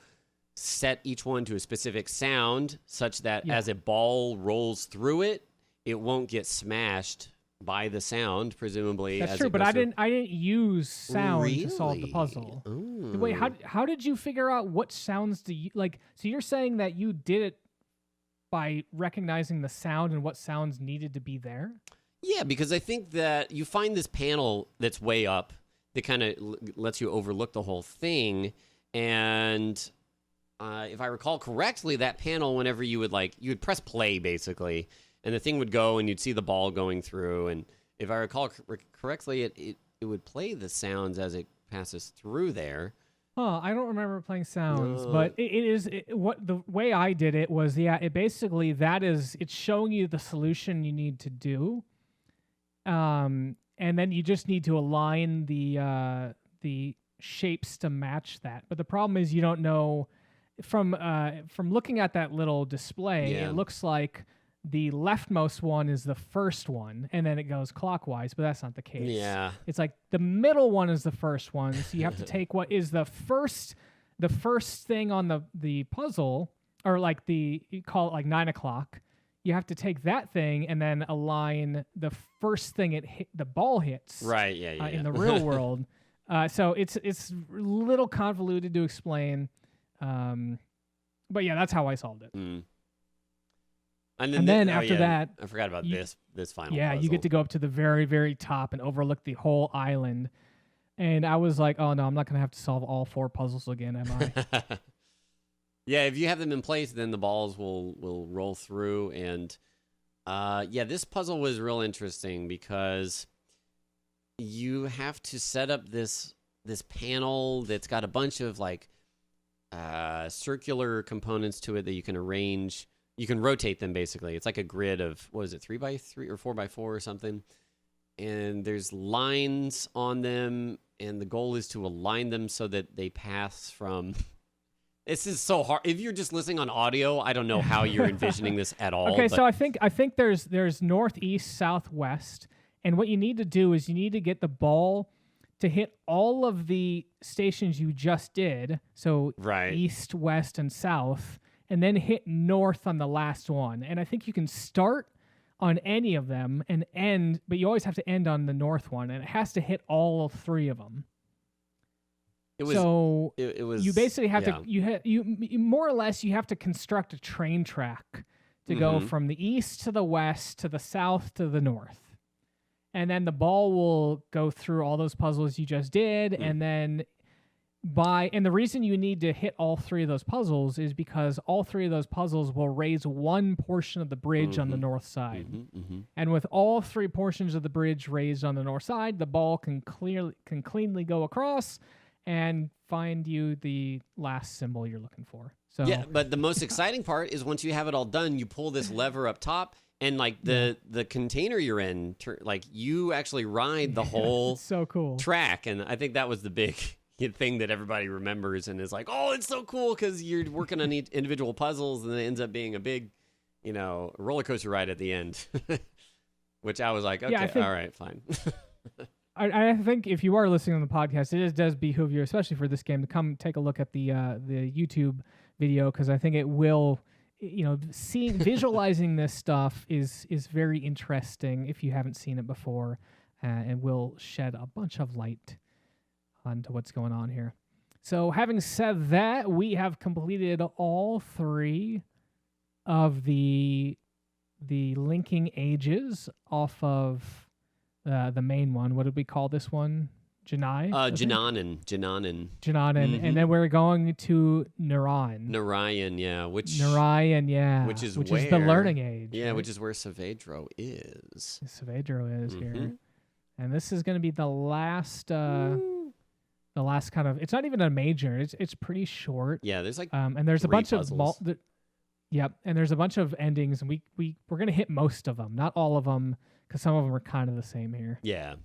set each one to a specific sound such that as a ball rolls through it, it won't get smashed by the sound, presumably. That's true, but I didn't use sound to solve the puzzle. Ooh. Wait, how did you figure out what sounds to you like? So you're saying that you did it by recognizing the sound and what sounds needed to be there? Yeah, because I think that you find this panel that's way up that kind of lets you overlook the whole thing. And if I recall correctly, that panel, whenever you would press play basically, and the thing would go and you'd see the ball going through. And if I recall correctly, it would play the sounds as it passes through there. Huh, I don't remember playing sounds, but what the way I did it was, it basically it's showing you the solution you need to do. And then you just need to align the shapes to match that. But the problem is you don't know from looking at that little display, it looks like the leftmost one is the first one, and then it goes clockwise, but that's not the case. Yeah. It's like the middle one is the first one, so you have to take what is the first thing on the puzzle, or like you call it like 9 o'clock. You have to take that thing and then align the first thing the ball hits. Right, yeah. In the real world. So it's a little convoluted to explain. But yeah, that's how I solved it. Mm. And then after that, I forgot about this final puzzle. puzzle. You get to go up to the very, very top and overlook the whole island. And I was like, oh no, I'm not going to have to solve all 4 puzzles again, am I? Yeah, if you have them in place, then the balls will roll through. And this puzzle was real interesting because you have to set up this panel that's got a bunch of like circular components to it that you can arrange. You can rotate them basically. It's like a grid of, what is it, 3x3 or 4x4 or something. And there's lines on them, and the goal is to align them so that they pass from. This is so hard. If you're just listening on audio, I don't know how you're envisioning this at all. Okay, so I think there's northeast, southwest, and what you need to do is you need to get the ball to hit all of the stations you just did. So east, west, and south, and then hit north on the last one. And I think you can start on any of them and end, but you always have to end on the north one, and it has to hit all 3 of them. It was. You basically have to. You more or less you have to construct a train track to go from the east to the west to the south to the north, and then the ball will go through all those puzzles you just did, and then and the reason you need to hit all 3 of those puzzles is because all 3 of those puzzles will raise one portion of the bridge on the north side, and with all 3 portions of the bridge raised on the north side, the ball can cleanly go across and find you the last symbol you're looking for. So yeah, but the most exciting part is once you have it all done, you pull this lever up top, and like the container you're in, like you actually ride the whole so cool track. And I think that was the big thing that everybody remembers and is like, oh, it's so cool because you're working on each individual puzzles, and then it ends up being a big, roller coaster ride at the end. Which I was like, okay, all right, fine. I think if you are listening on the podcast, it does behoove you, especially for this game, to come take a look at the YouTube video, because I think it will, visualizing this stuff is very interesting if you haven't seen it before, and will shed a bunch of light onto what's going on here. So having said that, we have completed all 3 of the linking ages off of the main one. What did we call this one? Janai? Jananan. And then we're going to Narayan. Narayan, yeah. Which is the learning age. Yeah, right? which is where Saavedro is. Saavedro is here. And this is going to be the last kind of, it's not even a major. It's pretty short. Yeah, there's like and there's a bunch puzzles. of and there's a bunch of endings, and we're going to hit most of them, not all of them, because some of them are kind of the same here. Yeah.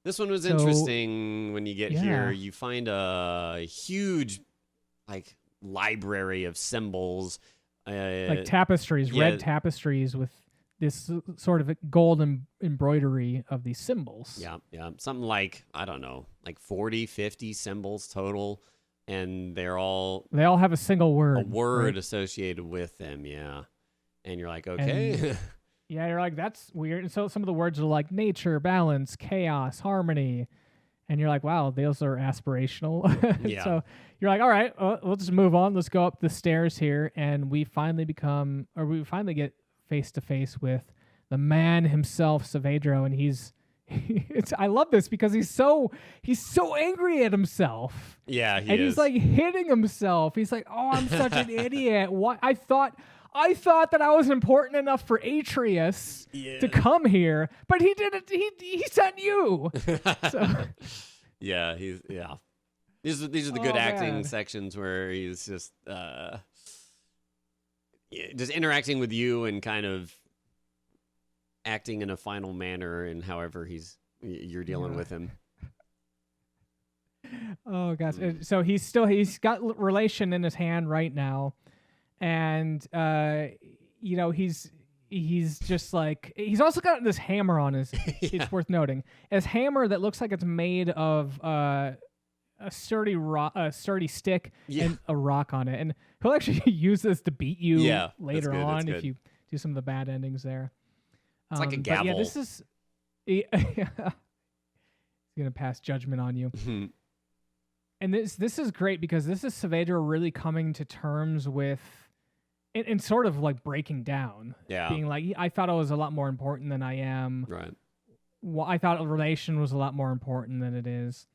This one was interesting. When you get here, you find a huge library of symbols. Like tapestries, red tapestries with this sort of gold embroidery of these symbols. Yeah, yeah. Something like, I don't know, like 40, 50 symbols total. And they all have a single word. A word right? associated with them, yeah. And you're like, okay. And, yeah, you're like, that's weird. And so some of the words are like nature, balance, chaos, harmony. And you're like, wow, those are aspirational. Yeah. So you're like, all right, we'll just move on. Let's go up the stairs here. And we finally get face to face with the man himself, Saavedro. And I love this because he's so angry at himself. Yeah, he and is. He's like hitting himself. He's like, oh, I'm such an idiot. What I thought that I was important enough for Atreus to come here, but he didn't. He sent you. So. Yeah, These are the good acting sections where he's just interacting with you and kind of acting in a final manner, and however you're dealing with him. Oh gosh! So he's got relation in his hand right now, and he's just like, he's also got this hammer on his. It's worth noting, his hammer that looks like it's made of a sturdy stick and a rock on it, and he'll actually use this to beat you later on if you do some of the bad endings there. It's like a gavel. Yeah, this is. He's gonna pass judgment on you. And this is great because this is Saavedro really coming to terms with, and sort of like breaking down. Yeah. Being like, I thought I was a lot more important than I am. Right. Well, I thought a relation was a lot more important than it is.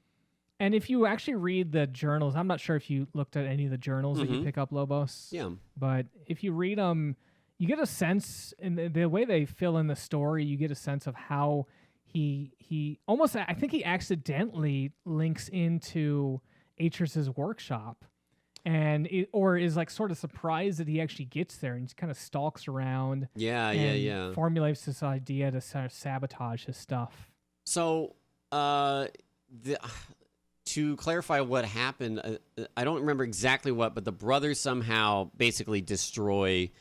And if you actually read the journals, I'm not sure if you looked at any of the journals that you pick up, Lobos. Yeah. But if you read them, you get a sense, in the way they fill in the story, you get a sense of how he almost, I think he accidentally links into Atreus's workshop, or is like sort of surprised that he actually gets there and just kind of stalks around. Yeah. Formulates this idea to sort of sabotage his stuff. So, to clarify what happened, I don't remember exactly what, but the brothers somehow basically destroy.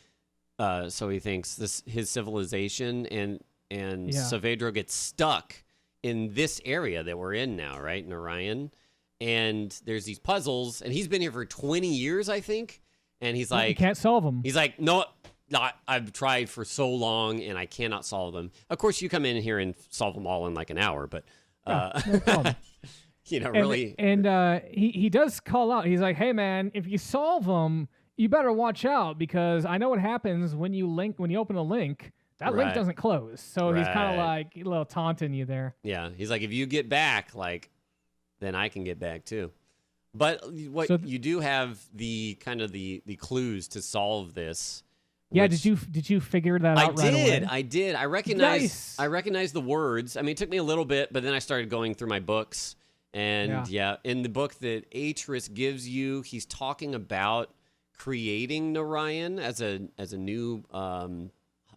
So he thinks his civilization, and Saavedro gets stuck in this area that we're in now, right, in Orion. And there's these puzzles, and he's been here for 20 years, I think. And he's like, you can't solve them. He's like, no, I've tried for so long, and I cannot solve them. Of course, you come in here and solve them all in like an hour, but no problem. Really. And he does call out. He's like, hey man, if you solve them, you better watch out, because I know what happens when you open a link. That link doesn't close. So he's kind of like a little taunting you there. Yeah, he's like, if you get back, then I can get back too. But you do have the kind of the clues to solve this. Yeah, did you figure that out right away? I did. I recognized the words. I mean, it took me a little bit, but then I started going through my books. And in the book that Atreus gives you, he's talking about creating Narayan as a new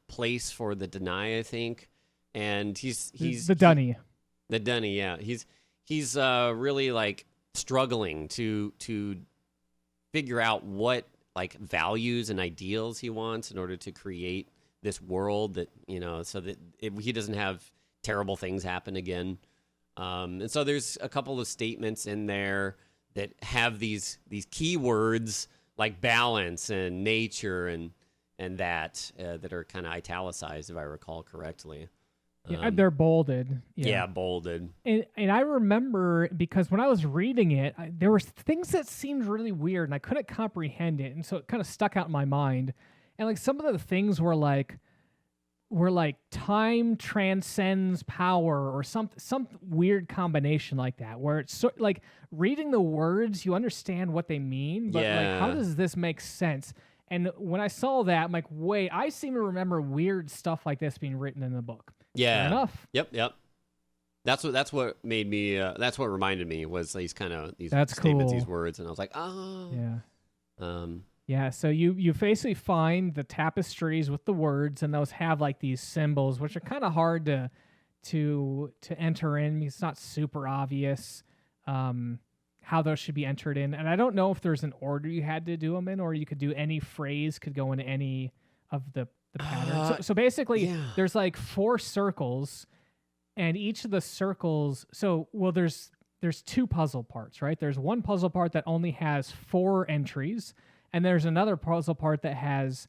place for the Danai, I think. And he's the Dunny. The Dunny, yeah. He's really like struggling to figure out what like values and ideals he wants in order to create this world that, so that he doesn't have terrible things happen again. And so there's a couple of statements in there that have these keywords like balance and nature and that are kind of italicized, if I recall correctly. Yeah, they're bolded. Yeah, bolded. And I remember, because when I was reading it, there were things that seemed really weird, and I couldn't comprehend it, and so it kind of stuck out in my mind. And like some of the things were like time transcends power, or some weird combination like that, where it's like reading the words, you understand what they mean, but like, how does this make sense? And when I saw that, I'm like, wait, I seem to remember weird stuff like this being written in the book. Yeah. Fair enough. Yep. That's what made me. That's what reminded me was these kind of these statements, cool. These words, and I was like, oh. Yeah. Yeah. So you basically find the tapestries with the words, and those have like these symbols, which are kind of hard to enter in. It's not super obvious how those should be entered in, and I don't know if there's an order you had to do them in, or you could do any phrase could go in any of the the pattern. So basically, yeah. there's like 4 circles, and each of the circles. There's 2 puzzle parts, right? There's one puzzle part that only has 4 entries, and there's another puzzle part that has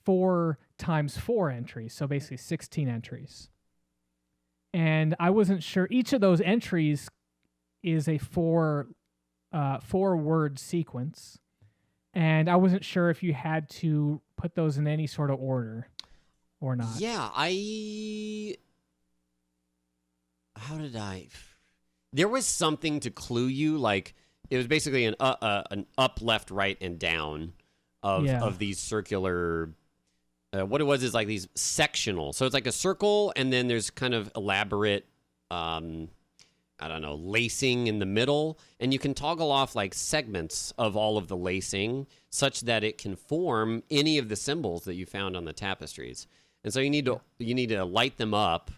4 times 4 entries, so basically 16 entries. And I wasn't sure each of those entries is a 4-word sequence, and I wasn't sure if you had to put those in any sort of order or not. Yeah, there was something to clue you, like it was basically an up, left, right, and down of these circular. What it was is like these sectional. So it's like a circle, and then there's kind of elaborate, lacing in the middle, and you can toggle off like segments of all of the lacing, such that it can form any of the symbols that you found on the tapestries. And so you need to light them up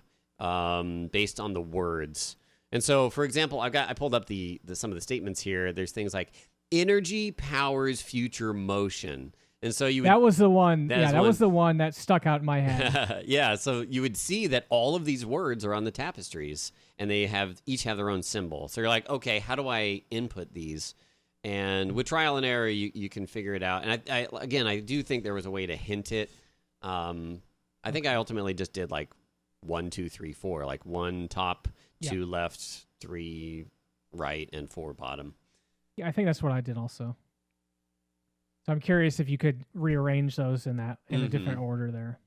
based on the words. And so, for example, I pulled up the some of the statements here. There's things like energy powers future motion. And so that was the one. That was the one that stuck out in my head. Yeah, so you would see that all of these words are on the tapestries, and they each have their own symbol. So you're like, okay, how do I input these? And with trial and error, you can figure it out. And I do think there was a way to hint it. I think I ultimately just did like 1, 2, 3, 4, like 1 top, 2 left, 3 right, and 4 bottom. Yeah, I think that's what I did also. So I'm curious if you could rearrange those in a different order there.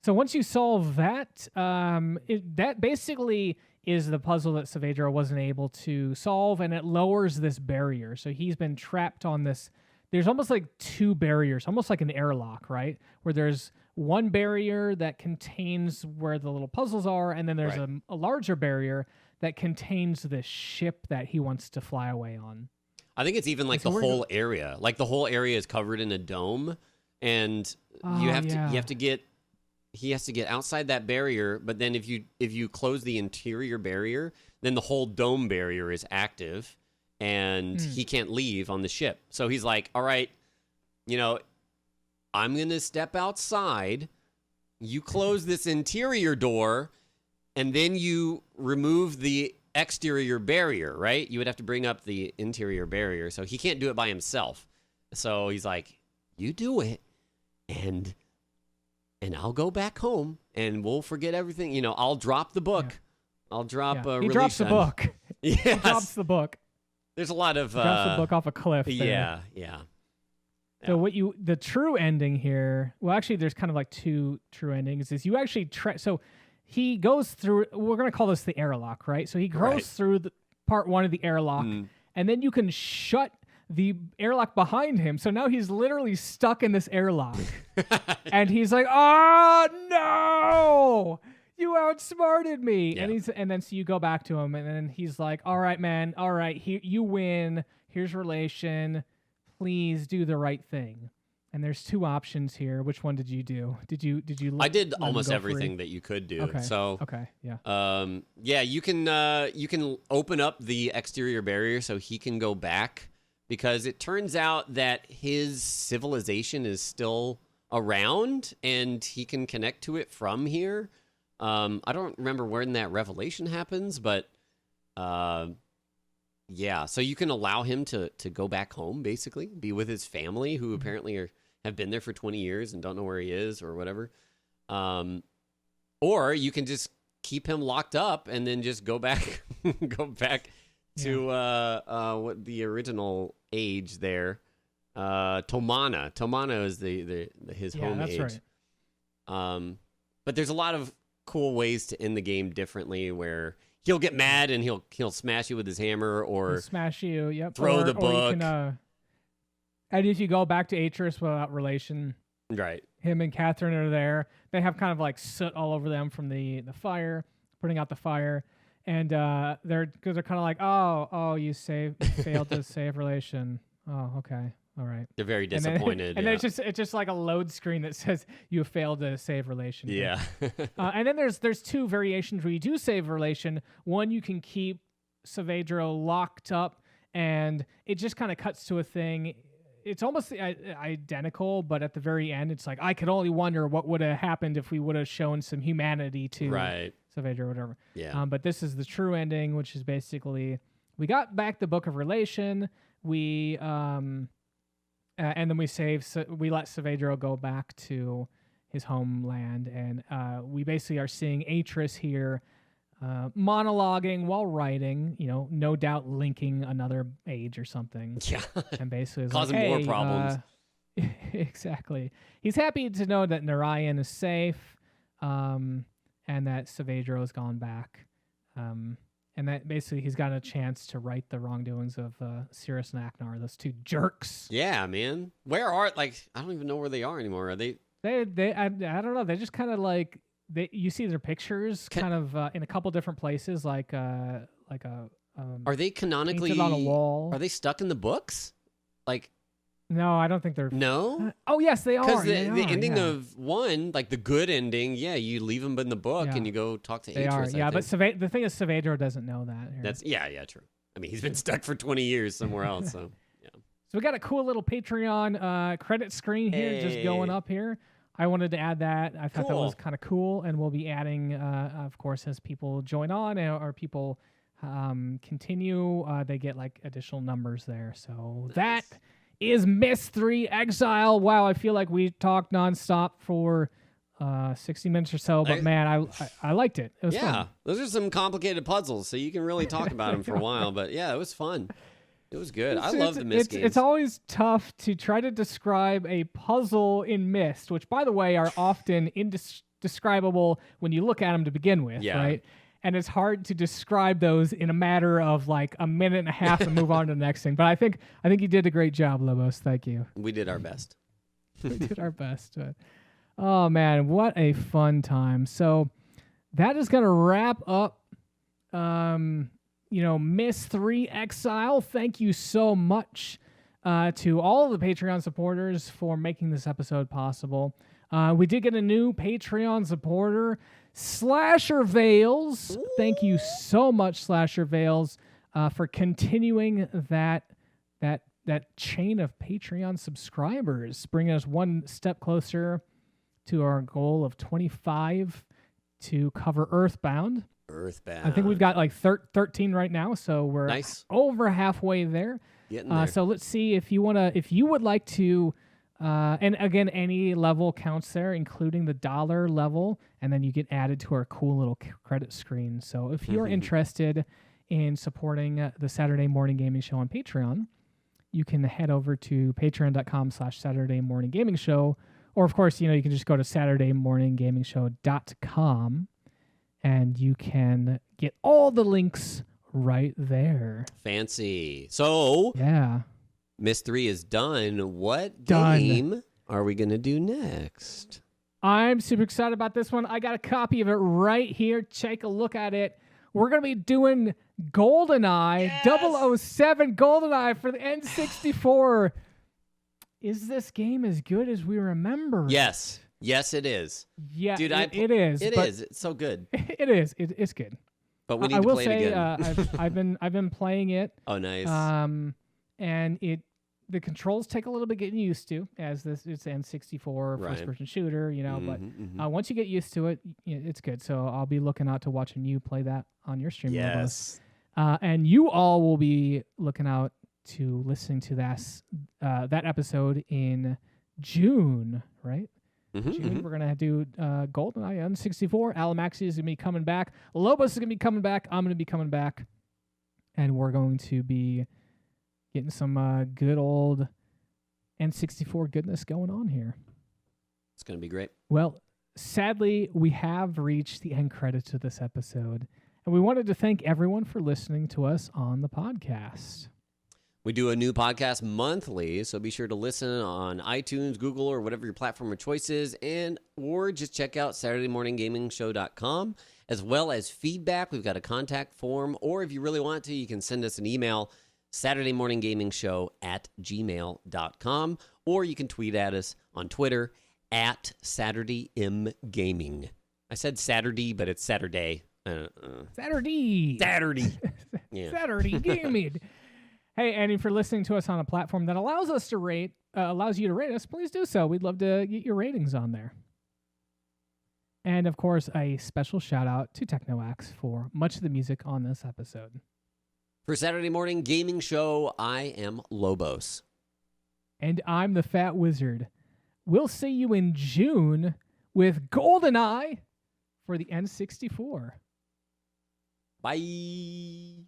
So once you solve that, that basically is the puzzle that Saavedro wasn't able to solve, and it lowers this barrier. So he's been trapped on this. There's almost like 2 barriers, almost like an airlock, right? Where there's one barrier that contains where the little puzzles are, and then there's a larger barrier that contains the ship that he wants to fly away on. I think it's even like the whole area. Like the whole area is covered in a dome, and he has to get outside that barrier, but then if you close the interior barrier, then the whole dome barrier is active, and he can't leave on the ship. So he's like, all right, I'm going to step outside, you close this interior door, and then you remove the exterior barrier, right? You would have to bring up the interior barrier, so he can't do it by himself. So he's like, you do it, and I'll go back home, and we'll forget everything. I'll drop the book. Yeah. I'll drop a release. He drops the book. Yes. He drops the book. There's a lot of... drops the book off a cliff. Yeah. So the true ending here, well, actually, there's kind of like 2 true endings, is you actually... so he goes through... We're going to call this the airlock, right? So he goes through part 1 of the airlock, and then you can shut the airlock behind him. So now he's literally stuck in this airlock. And he's like, oh, no! You outsmarted me. Yeah. And then so you go back to him, and then he's like, all right, man. All right, you win. Here's relation. Please do the right thing. And there's 2 options here. Which one did you do? Did you? I did almost everything that you could do. Okay. So yeah. You can open up the exterior barrier so he can go back, because it turns out that his civilization is still around and he can connect to it from here. I don't remember when that revelation happens, but so you can allow him to go back home, basically, be with his family, who apparently have been there for 20 years and don't know where he is or whatever. Or you can just keep him locked up and then just go back to what the original age there. Tomana. Tomana is his home age. That's right. But there's a lot of cool ways to end the game differently, where he'll get mad and he'll smash you with his hammer, or he'll smash you. Yep. Throw the book. Or you can, and if you go back to Atris without relation, right? Him and Catherine are there. They have kind of like soot all over them from the fire, putting out the fire, and they're kind of like, oh, you failed to save relation. Oh, okay. All right. They're very disappointed. And then it's just like a load screen that says you have failed to save relation. Yeah. And then there's 2 variations where you do save relation. One, you can keep Saavedro locked up, and it just kind of cuts to a thing. it's almost identical, but at the very end, it's like I could only wonder what would have happened if we would have shown some humanity to Saavedro or whatever. Yeah. But this is the true ending, which is basically we got back the Book of Relation. We and then we we let Saavedro go back to his homeland, and we basically are seeing Atris here monologuing while writing, no doubt linking another age or something. Yeah. And basically causing more problems. Exactly. He's happy to know that Narayan is safe, and that Saavedro has gone back. And that basically he's got a chance to right the wrongdoings of Cirrus and Aknar, those two jerks. Yeah, man. Where are I don't even know where they are anymore. Are they? I don't know. They just kind of like you see their pictures in a couple different places, like a. Are they canonically painted on a wall? Are they stuck in the books? No, I don't think they're. No. Oh yes, they are. Because the ending of one, like the good ending, you leave them in the book and you go talk to They Atris. are, yeah. But the thing is, Saavedro doesn't know that. Here. That's true. I mean, he's been stuck for 20 years somewhere else, so yeah. So we got a cool little Patreon credit screen here, just going up here. I wanted to add that. I thought that was kind of cool, and we'll be adding, of course, as people join on or people continue, they get like additional numbers there. So that is Myst III Exile. Wow, I feel like we talked nonstop for 60 minutes or so, but man, I liked it. It was fun. Those are some complicated puzzles, so you can really talk about them for a while. But yeah, it was fun. It was good. I love the Myst games. It's always tough to try to describe a puzzle in Myst, which, by the way, are often indescribable when you look at them to begin with, right? And it's hard to describe those in a matter of like a minute and a half and move on to the next thing. But I think you did a great job, Lobos. Thank you. We did our best. We did our best. But, oh, man, what a fun time. So that is going to wrap up Myst III Exile. Thank you so much to all of the Patreon supporters for making this episode possible. We did get a new Patreon supporter, Slasher Veils. Thank you so much, Slasher Veils, for continuing that chain of Patreon subscribers, bringing us one step closer to our goal of 25 to cover Earthbound. I think we've got like 13 right now, so we're over halfway there. Getting there. So let's see if you would like to, and again, any level counts there, including the $1 level, and then you get added to our cool little credit screen. So if you're interested in supporting the Saturday Morning Gaming Show on Patreon, you can head over to patreon.com/Saturday Morning Gaming Show, or of course, you can just go to SaturdayMorningGamingShow.com. And you can get all the links right there. Fancy. So, yeah, Myst III is done. What game are we going to do next? I'm super excited about this one. I got a copy of it right here. Take a look at it. We're going to be doing GoldenEye, 007 GoldenEye for the N64. Is this game as good as we remember? Yes. Yes, it is. Yeah, dude, it is. It is. It's so good. It is. It's good. But we need to play it again. I've been playing it. Oh, nice. And the controls take a little bit getting used to, as it's an N64 first-person shooter, But once you get used to it, it's good. So I'll be looking out to watching you play that on your stream. Yes. And you all will be looking out to listening to that episode in June, right? June, we're going to do GoldenEye on 64. Alamaxia is going to be coming back. Lobos is going to be coming back. I'm going to be coming back. And we're going to be getting some good old N64 goodness going on here. It's going to be great. Well, sadly, we have reached the end credits of this episode. And we wanted to thank everyone for listening to us on the podcast. We do a new podcast monthly, so be sure to listen on iTunes, Google, or whatever your platform of choice is, or just check out SaturdayMorningGamingShow.com, as well as feedback. We've got a contact form, or if you really want to, you can send us an email, SaturdayMorningGamingShow@gmail.com, or you can tweet at us on Twitter @SaturdayMGaming. I said Saturday, but it's Saturday. Saturday. Yeah. Saturday Gaming. Hey, and if you're listening to us on a platform that allows us to rate, allows you to rate us, please do so. We'd love to get your ratings on there. And of course, a special shout out to TechnoAxe for much of the music on this episode. For Saturday Morning Gaming Show, I am Lobos. And I'm the Fat Wizard. We'll see you in June with GoldenEye for the N64. Bye.